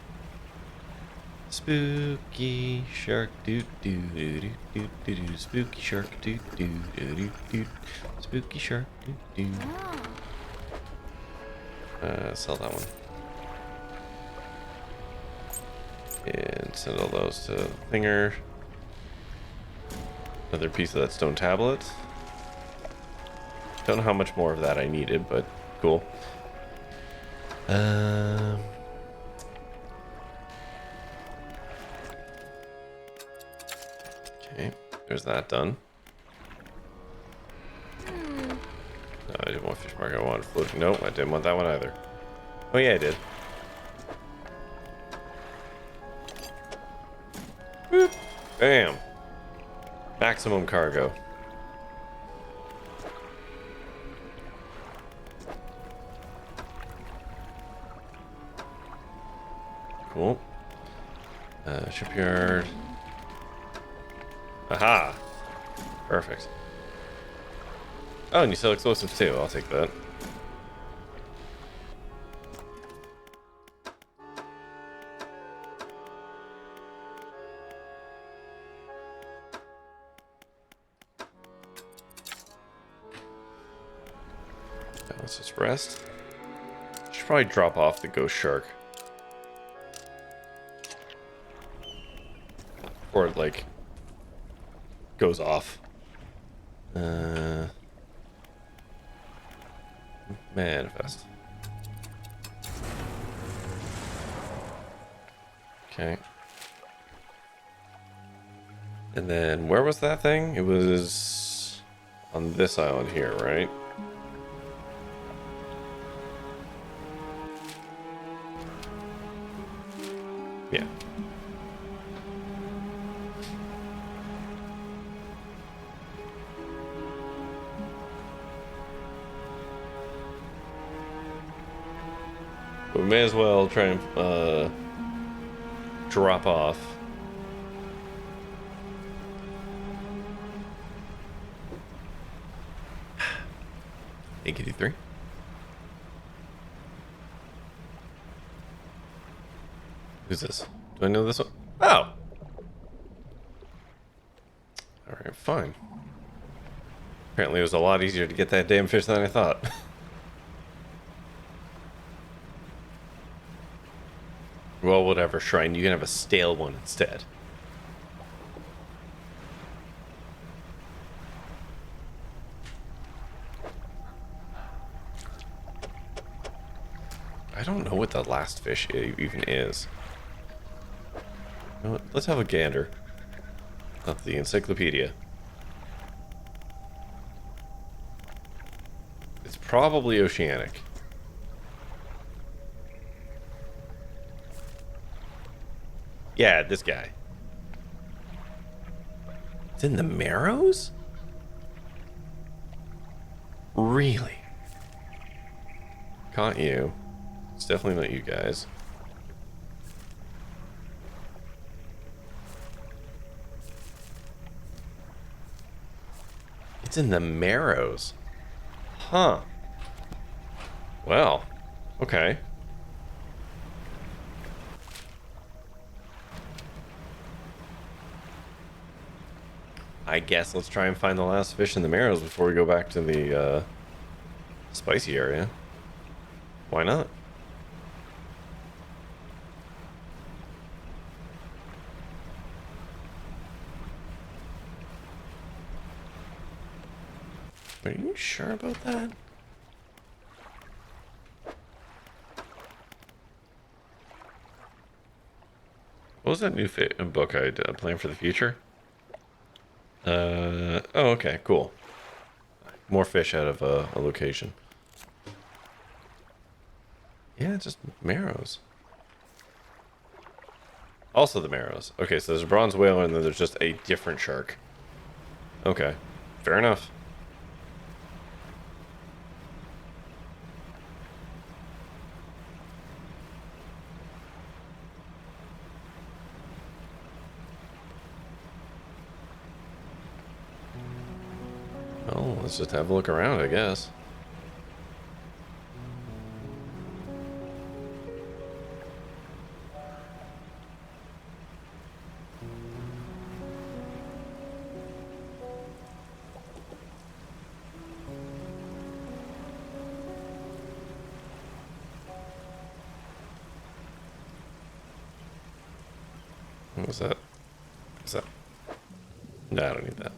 Spooky shark, do do do do do do do. Spooky shark, do do do do do. Spooky shark, do do. Sell that one. And send all those to Thinger. Another piece of that stone tablet. Don't know how much more of that I needed, but cool. Okay, there's that done. No, I didn't want fish market. I wanted floating. Nope, I didn't want that one either. Oh yeah, I did. Boop. Bam. Maximum cargo. Cool. Shipyard. Aha! Perfect. Oh, and you sell explosives too. I'll take that. Now let's just rest. Should probably drop off the ghost shark. Or it, like, goes off. Manifest. Okay. And then, where was that thing? It was on this island here, right? Yeah. We may as well try and drop off. Hey, Kitty 3. Who's this? Do I know this one? Oh! Alright, fine. Apparently it was a lot easier to get that damn fish than I thought. Well, whatever, Shrine. You can have a stale one instead. I don't know what the last fish even is. You know what? Let's have a gander. Of the encyclopedia. It's probably oceanic. Yeah, this guy. It's in the Marrows? Really? Caught you. It's definitely not you guys. It's in the Marrows. Huh. Well, okay. I guess let's try and find the last fish in the Marrows before we go back to the spicy area. Why not? Are you sure about that? What was that new book I planned for the future? Oh, okay, cool. More fish out of a location. Yeah, just Marrows. Also the Marrows. Okay, so there's a bronze whale and then there's just a different shark. Okay, fair enough. Oh, let's just have a look around, I guess. What was that? What's that? No, I don't need that.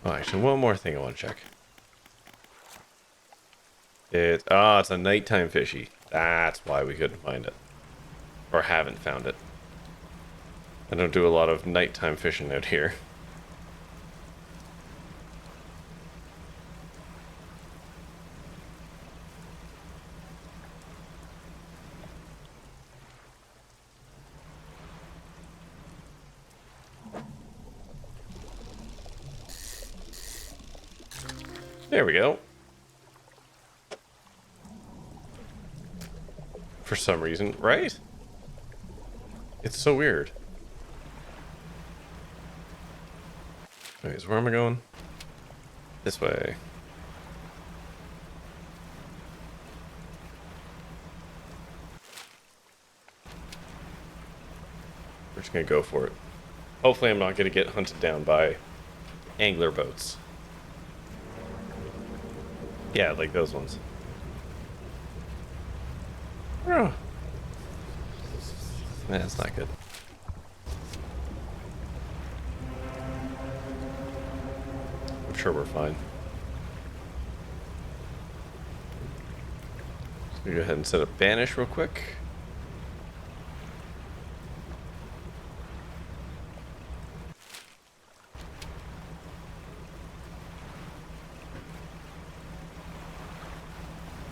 Oh, actually, one more thing I want to check. It's a nighttime fishy. That's why we couldn't find it. Or haven't found it. I don't do a lot of nighttime fishing out here. There we go. For some reason, right? It's so weird. Anyways, where am I going? This way. We're just gonna go for it. Hopefully I'm not gonna get hunted down by angler boats. Yeah, like those ones. Oh. That's not good. I'm sure we're fine. Just gonna go ahead and set up banish real quick.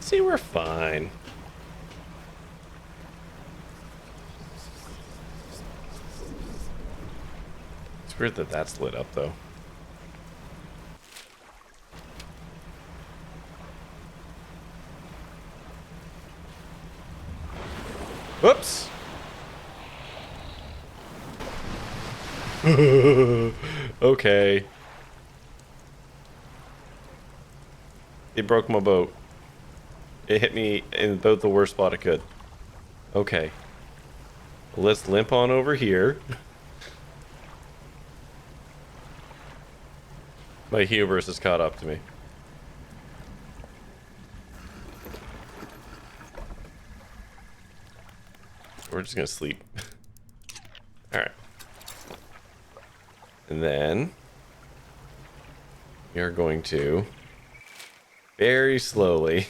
See, we're fine. It's weird that that's lit up, though. Whoops! Okay. It broke my boat. It hit me in about the worst spot it could. Okay. Let's limp on over here. My hubris has caught up to me. We're just gonna sleep. Alright. And then we are going to very slowly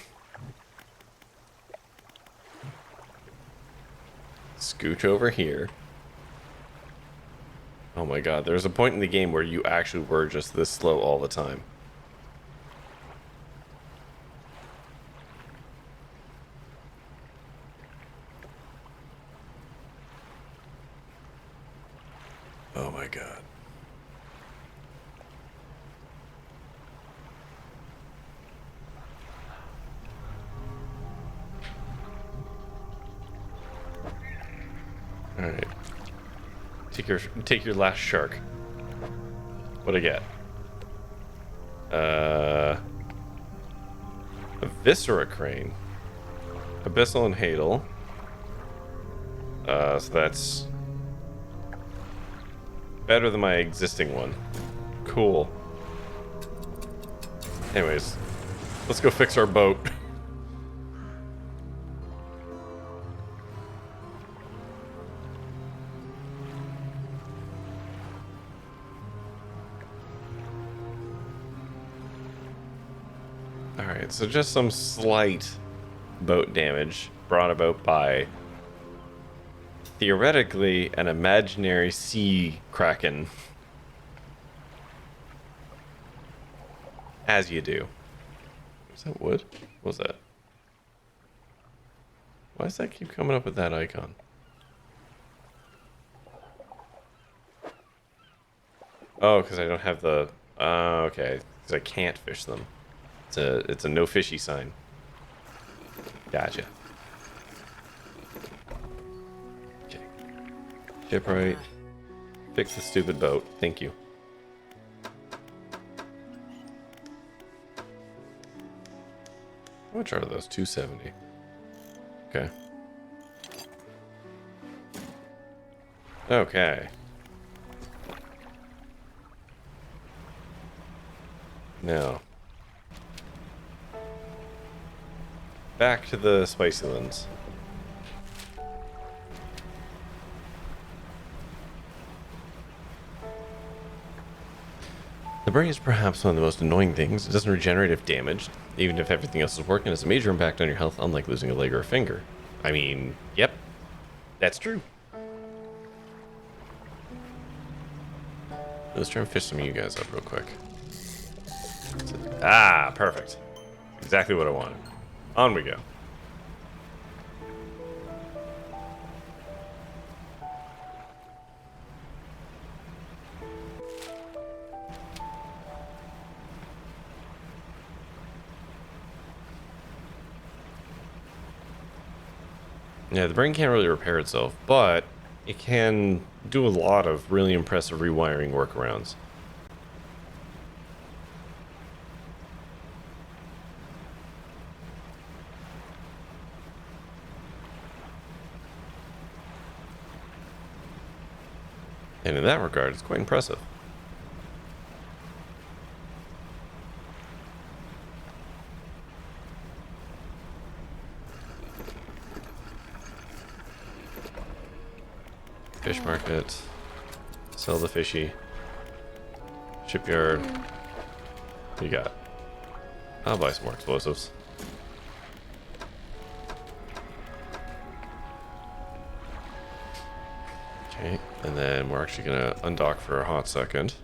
scooch over here. Oh my god, there's a point in the game where you actually were just this slow all the time. Oh my god. All right. Take your last shark. What'd I get? A viscera crane. Abyssal and Hadal. So that's better than my existing one. Cool. Anyways, let's go fix our boat. Alright, so just some slight boat damage brought about by theoretically an imaginary sea kraken. As you do. Is that wood? What was that? Why does that keep coming up with that icon? Oh, because I don't have the... okay. Because I can't fish them. It's a no fishy sign. Gotcha. Okay. Shipwright. Fix the stupid boat. Thank you. How much are those? 270. Okay. Okay. Now. Back to the spicy ones. The brain is perhaps one of the most annoying things. It doesn't regenerate if damaged, even if everything else is working. It has a major impact on your health, unlike losing a leg or a finger. I mean, yep, that's true. Let's try and fish some of you guys up real quick. Ah, perfect. Exactly what I wanted. On we go. Yeah, the brain can't really repair itself, but it can do a lot of really impressive rewiring workarounds. And in that regard, it's quite impressive. Fish market. Sell the fishy. Shipyard. What you got? I'll buy some more explosives. Okay, and then we're actually gonna undock for a hot second.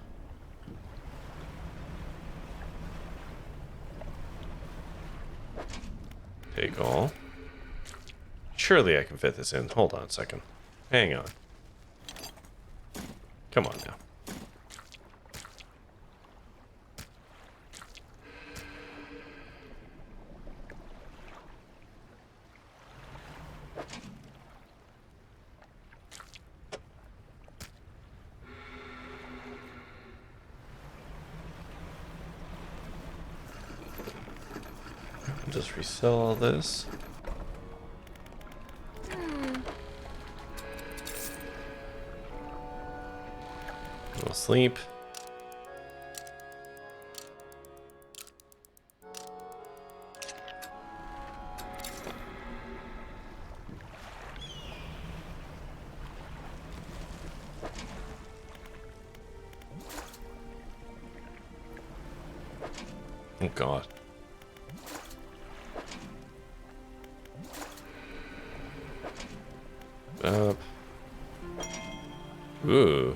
Take all. Surely I can fit this in. Hold on a second. Hang on. Come on now. Just resell all this. We'll sleep. Oh God. Up. Ooh.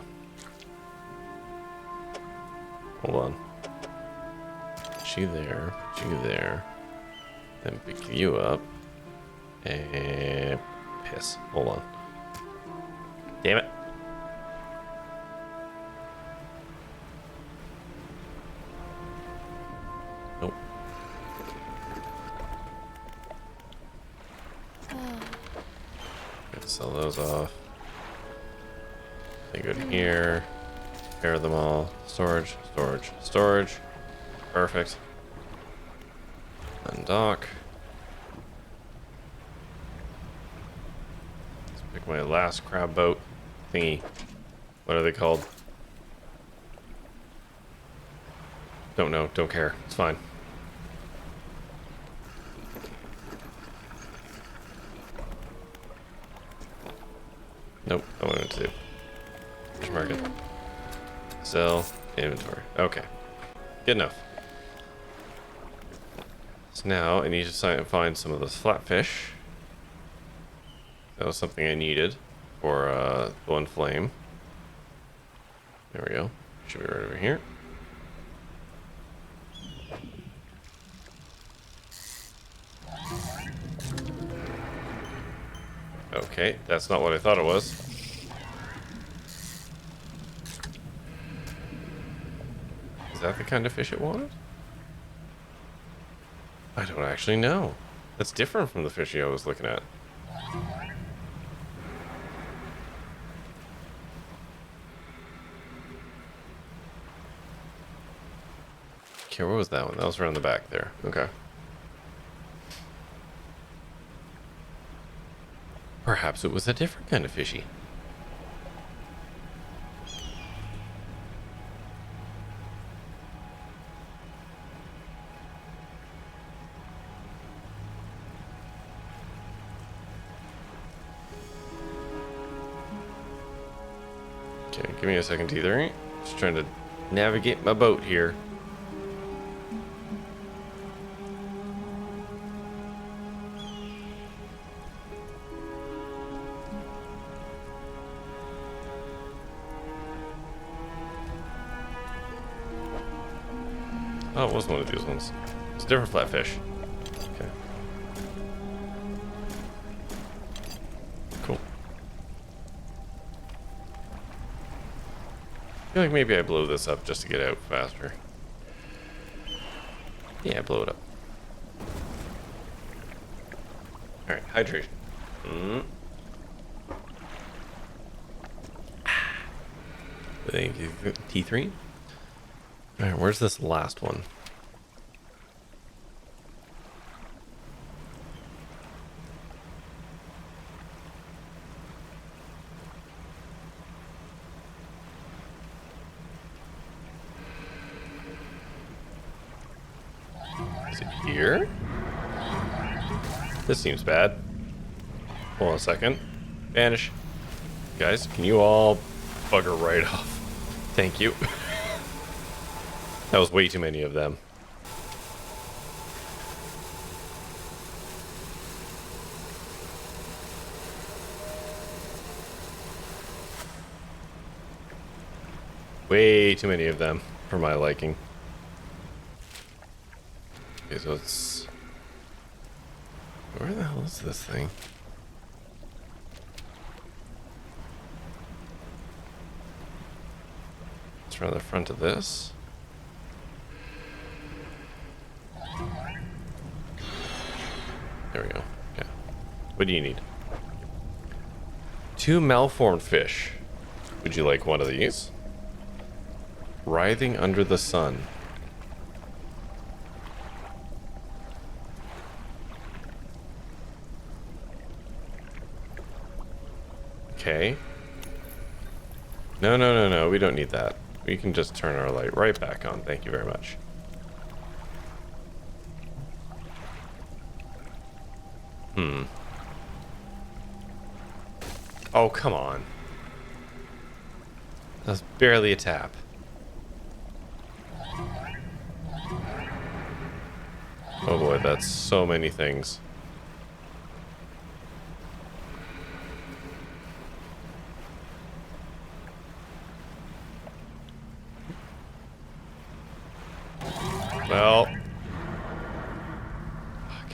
Hold on. Put you there. Put you there. Then pick you up. And piss. Hold on. Damn it. Nope. Gotta sell those off. They go to here. Repair them all. Storage, storage, storage. Perfect. Undock. Let's pick my last crab boat thingy. What are they called? Don't know, don't care. It's fine. Nope, I wanted to do. Fish market. Sell. Inventory. Okay. Good enough. So now I need to find some of those flatfish. That was something I needed for one flame. There we go. Should be right over here. Okay, that's not what I thought it was. Is that the kind of fish it wanted? I don't actually know. That's different from the fishy I was looking at. Okay, where was that one? That was around the back there. Okay. Perhaps it was a different kind of fishy. Okay, give me a second, T3. Just trying to navigate my boat here. Oh, it was one of these ones. It's a different flatfish. Okay. Cool. I feel like maybe I blow this up just to get out faster. Yeah, blow it up. Alright, hydration. Thank you, T3. Alright, where's this last one? Is it here? This seems bad. Hold on a second. Vanish. Guys, can you all bugger right off? Thank you. That was way too many of them. Way too many of them for my liking. Okay, so it's... Where the hell is this thing? It's around the front of this. There we go. Yeah. What do you need? 2 malformed fish. Would you like one of these? Writhing under the sun. Okay. No. We don't need that. We can just turn our light right back on. Thank you very much. Oh, come on. That's barely a tap. Oh boy, that's so many things. Well. Fuck.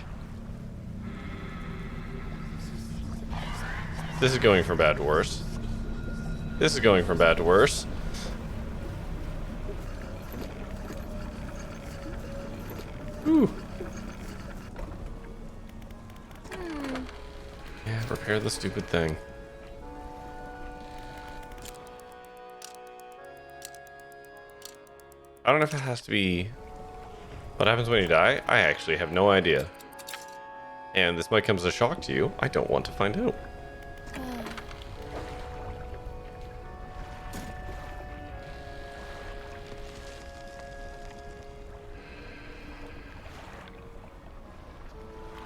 This is going from bad to worse. This is going from bad to worse. Whew. Yeah, repair the stupid thing. I don't know if it has to be... What happens when you die? I actually have no idea. And this might come as a shock to you. I don't want to find out.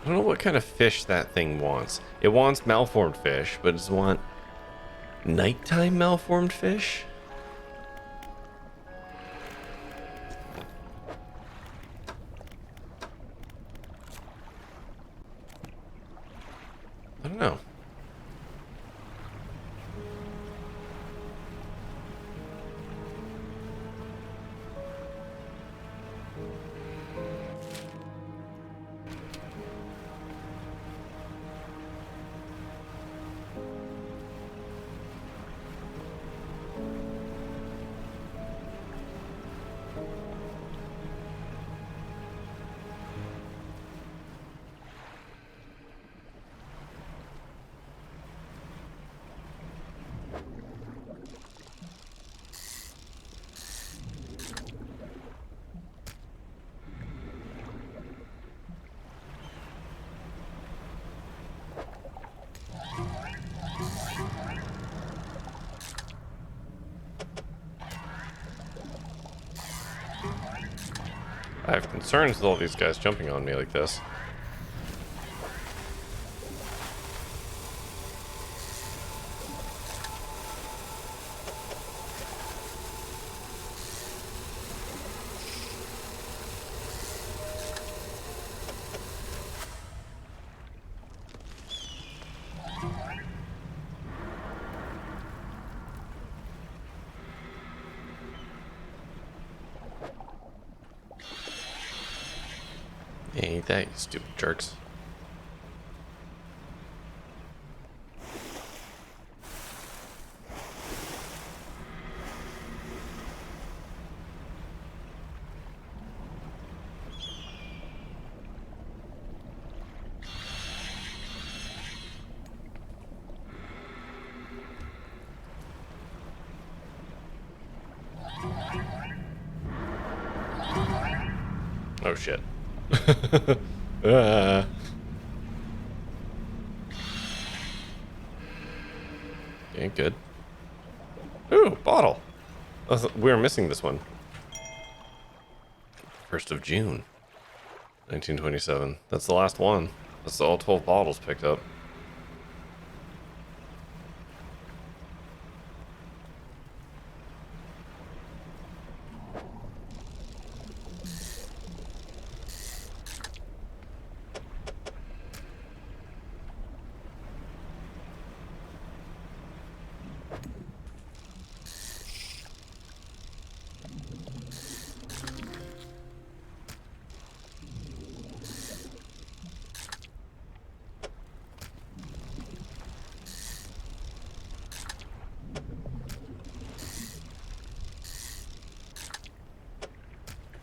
I don't know what kind of fish that thing wants. It wants malformed fish, but does it want nighttime malformed fish? I don't know. I have concerns with all these guys jumping on me like this. Ain't that, you stupid jerks. Oh shit. Okay, good. Ooh, bottle. We were missing this one. 1st of June. 1927. That's the last one. That's all 12 bottles picked up.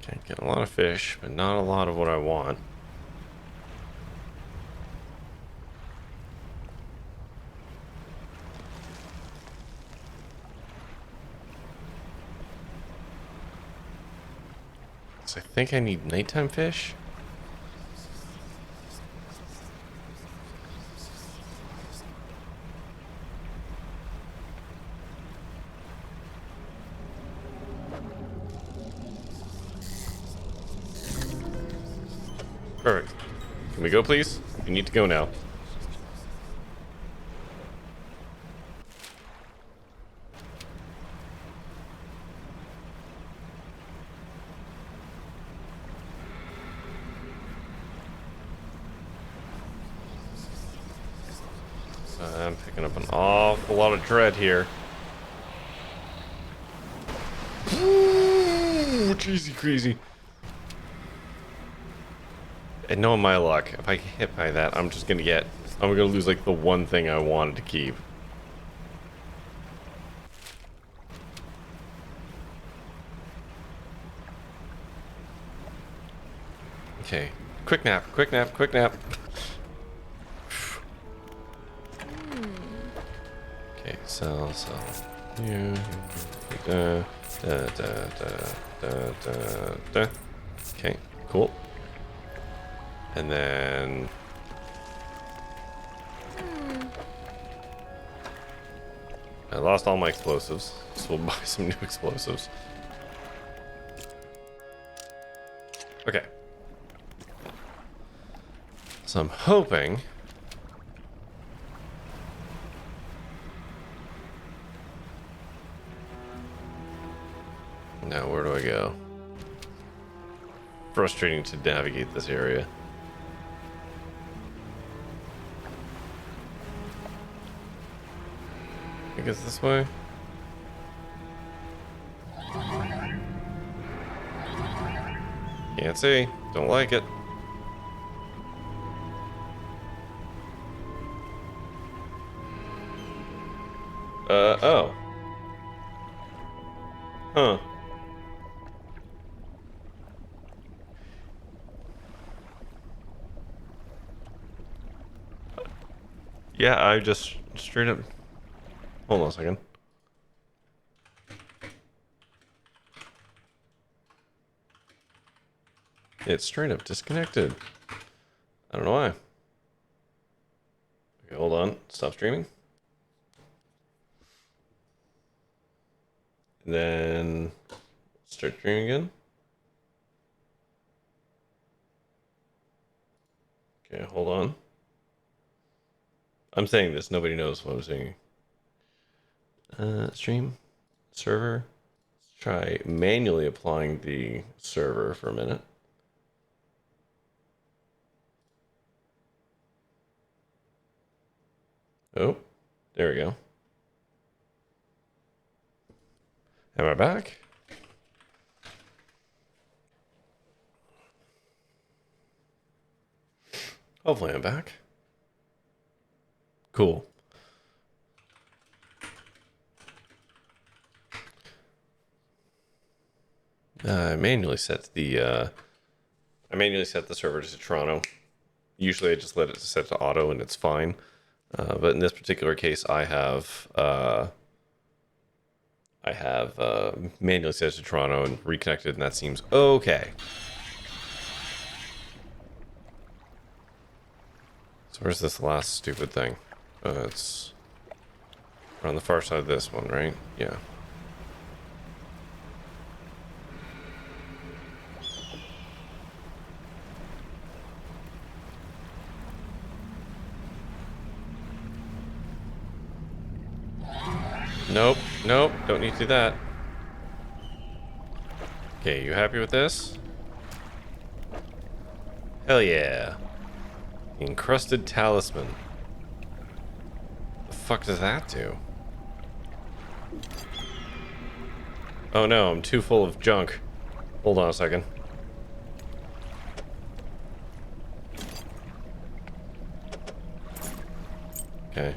Okay, get a lot of fish, but not a lot of what I want. So I think I need nighttime fish. Perfect. Can we go, please? We need to go now. I'm picking up an awful lot of dread here. Ooh, cheesy crazy. And knowing my luck, if I get hit by that, I'm gonna lose like the one thing I wanted to keep. Okay, quick nap, quick nap, quick nap. Okay, sell. Yeah. Okay, cool. And then I lost all my explosives, so we'll buy some new explosives. Okay. So I'm hoping now where do I go? Frustrating to navigate this area. I guess this way. Can't see. Don't like it. Oh. Huh. Yeah, I just straight up... Hold on a second. It's straight up disconnected. I don't know why. Okay, hold on. Stop streaming. And then start streaming again. Okay, hold on. I'm saying this. Nobody knows what I'm saying. Stream. Server. Let's try manually applying the server for a minute. Oh, there we go. Am I back? Hopefully I'm back. Cool. I manually set the server to Toronto. Usually I just let it set to auto and it's fine. But in this particular case, I have manually set it to Toronto and reconnected, and that seems okay. So where's this last stupid thing? It's on the far side of this one, right? Yeah. Nope, nope, don't need to do that. Okay, you happy with this? Hell yeah. Encrusted talisman. The fuck does that do? Oh no, I'm too full of junk. Hold on a second. Okay.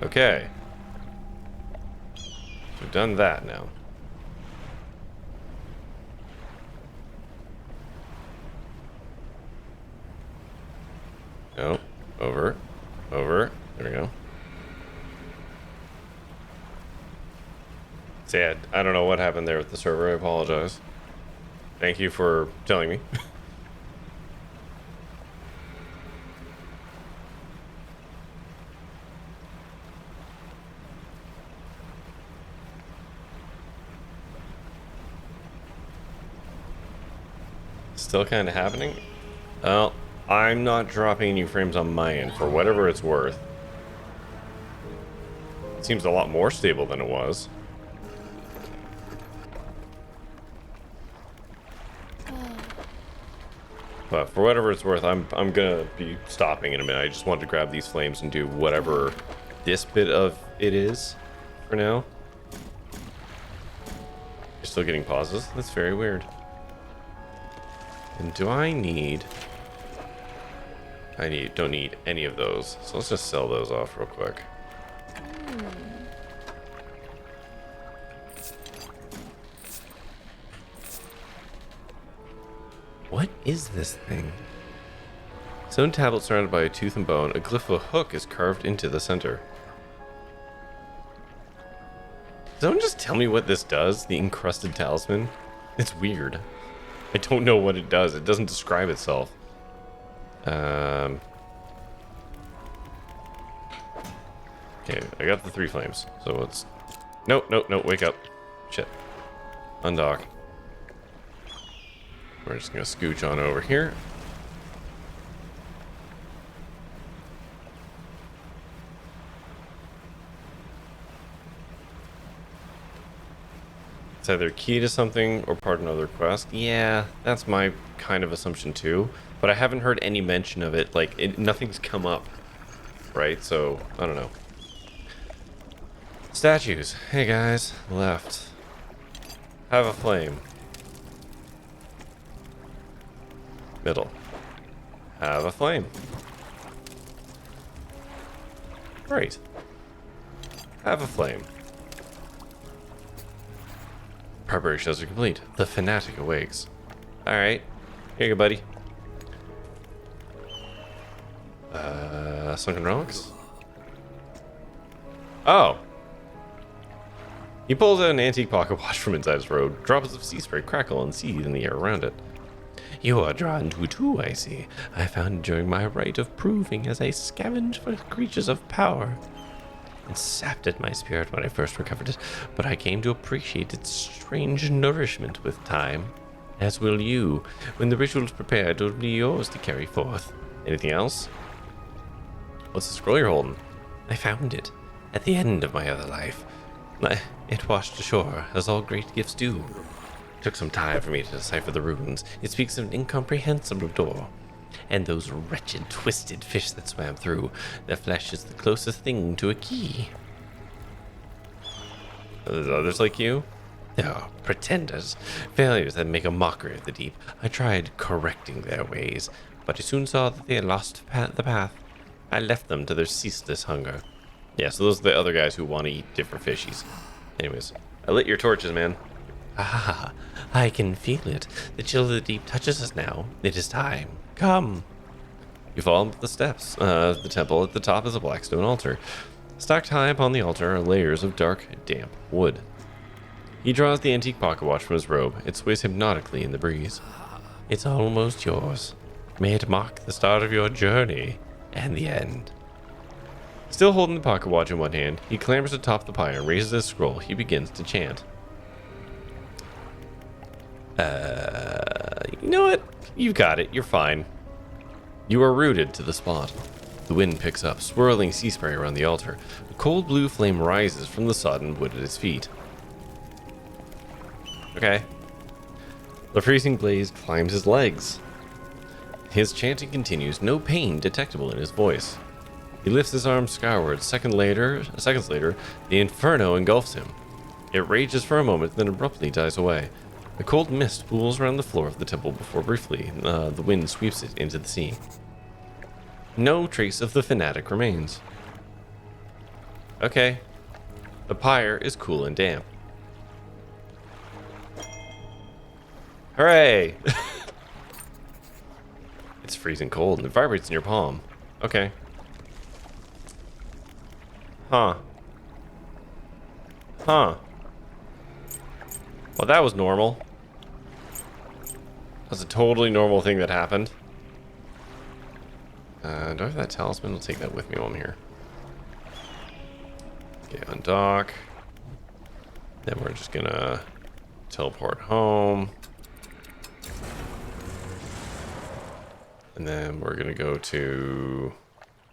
Okay. We've done that now. No. Over. Over. There we go. Sad. I don't know what happened there with the server. I apologize. Thank you for telling me. Still kind of happening? Well, I'm not dropping new frames on my end for whatever it's worth. It seems a lot more stable than it was. But for whatever it's worth, I'm gonna be stopping in a minute. I just wanted to grab these flames and do whatever this bit of it is for now. You're still getting pauses? That's very weird. And do I need... don't need any of those. So let's just sell those off real quick. What is this thing? Stone tablet surrounded by a tooth and bone. A glyph of a hook is carved into the center. Someone just tell me what this does? The encrusted talisman? It's weird. I don't know what it does. It doesn't describe itself. Okay, I got the 3 flames. So let's... Nope, nope, nope, wake up. Shit. Undock. We're just gonna scooch on over here. It's either key to something or part of another quest. Yeah, that's my kind of assumption too. But I haven't heard any mention of it. Like, nothing's come up. Right? So, I don't know. Statues. Hey guys. Left. Have a flame. Middle. Have a flame. Right. Have a flame. Preparations are complete. The fanatic awakes. Alright. Here you go, buddy. Sunken relics? Oh. He pulls out an antique pocket watch from inside his robe. Drops of sea spray crackle and seethe in the air around it. You are drawn to it too, I see. I found it during my rite of proving as I scavenged for creatures of power. It sapped at my spirit when I first recovered it, but I came to appreciate its strange nourishment with time. As will you. When the ritual's prepared, it'll be yours to carry forth. Anything else? What's the scroll you're holding? I found it at the end of my other life. It washed ashore, as all great gifts do. It took some time for me to decipher the runes. It speaks of an incomprehensible door. And those wretched, twisted fish that swam through. Their flesh is the closest thing to a key. Are there others like you? There are pretenders, failures that make a mockery of the deep. I tried correcting their ways, but I soon saw that they had lost the path. I left them to their ceaseless hunger. Yeah, so those are the other guys who want to eat different fishies. Anyways, I lit your torches, man. Ah, I can feel it. The chill of the deep touches us now. It is time. Come. You fall up the steps. The temple at the top is a black stone altar. Stacked high upon the altar are layers of dark, damp wood. He draws the antique pocket watch from his robe. It sways hypnotically in the breeze. It's almost yours. May it mark the start of your journey and the end. Still holding the pocket watch in one hand, he clambers atop the pyre and raises his scroll. He begins to chant. You know what? You got it. You're fine. You are rooted to the spot. The wind picks up, swirling sea spray around the altar. A cold blue flame rises from the sodden wood at his feet. Okay. The freezing blaze climbs his legs. His chanting continues, no pain detectable in his voice. He lifts his arms skyward. Seconds later, the inferno engulfs him. It rages for a moment, then abruptly dies away. The cold mist pools around the floor of the temple before briefly the wind sweeps it into the sea. No trace of the fanatic remains. Okay. The pyre is cool and damp. Hooray! It's freezing cold and it vibrates in your palm. Okay. Huh. Huh. Well, that was normal. That's a totally normal thing that happened. Do I have that talisman? I'll take that with me while I'm here. Okay, undock. Then we're just gonna teleport home. And then we're gonna go to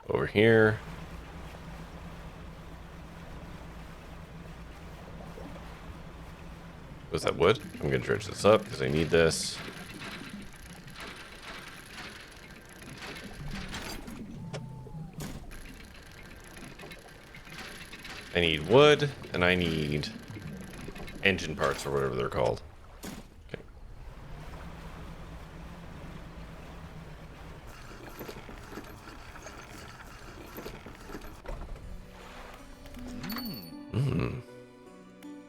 over here. Was that wood? I'm gonna dredge this up because I need this. I need wood, and I need engine parts or whatever they're called. Okay.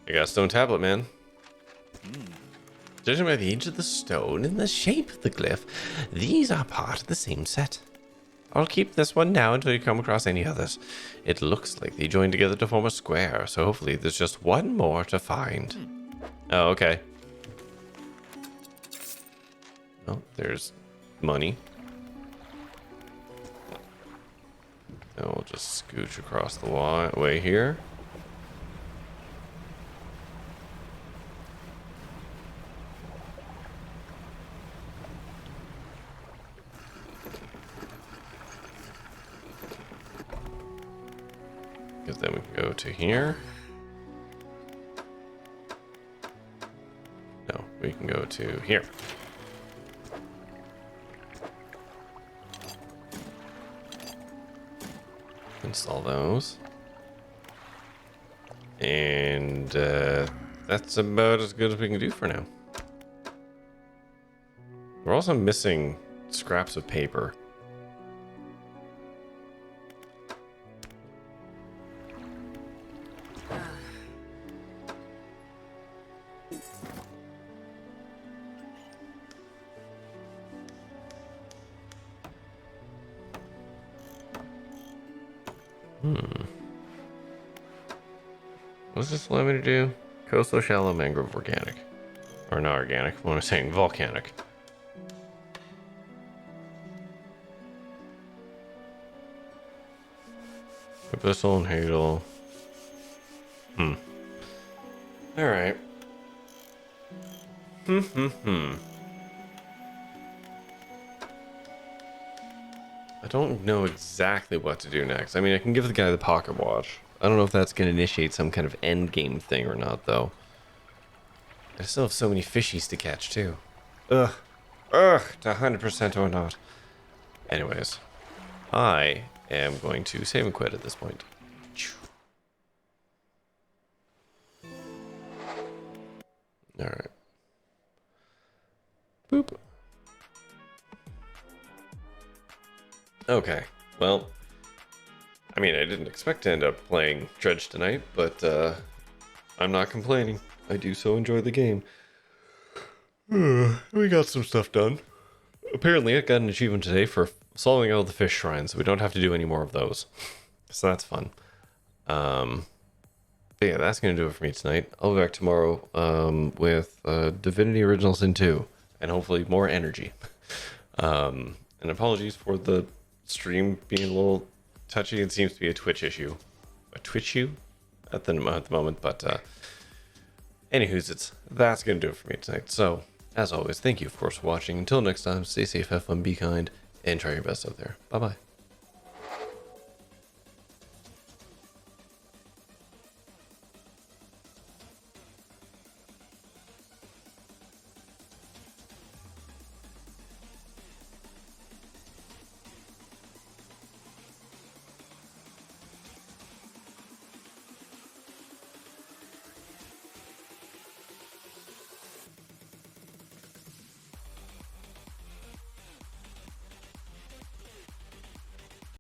I got a stone tablet, man. Judging by the age of the stone and the shape of the glyph, these are part of the same set. I'll keep this one now until you come across any others. It looks like they joined together to form a square, so hopefully there's just one more to find. Oh, okay. Oh, there's money. And we'll just scooch across the way here. Because then we can go to here. No, we can go to here. Install those. And that's about as good as we can do for now. We're also missing scraps of paper. What's this allow me to do? Coastal shallow mangrove organic. Or not organic, what am I saying? Volcanic. Abyssal and Hadal. Alright. I don't know exactly what to do next. I mean, I can give the guy the pocket watch. I don't know if that's going to initiate some kind of end game thing or not, though. I still have so many fishies to catch, too. Ugh, to 100% or not. Anyways, I am going to save and quit at this point. Alright. Boop. Okay, well, I mean, I didn't expect to end up playing Dredge tonight, but I'm not complaining. I do so enjoy the game. We got some stuff done. Apparently, I got an achievement today for solving all the fish shrines, so we don't have to do any more of those. So that's fun. But yeah, that's going to do it for me tonight. I'll be back tomorrow with Divinity Original Sin 2, and hopefully more energy. And apologies for the stream being a little touchy. It seems to be a Twitch issue. A Twitch issue at the moment, but anywho's, that's going to do it for me tonight. So, as always, thank you, of course, for watching. Until next time, stay safe, have fun, be kind, and try your best out there. Bye-bye.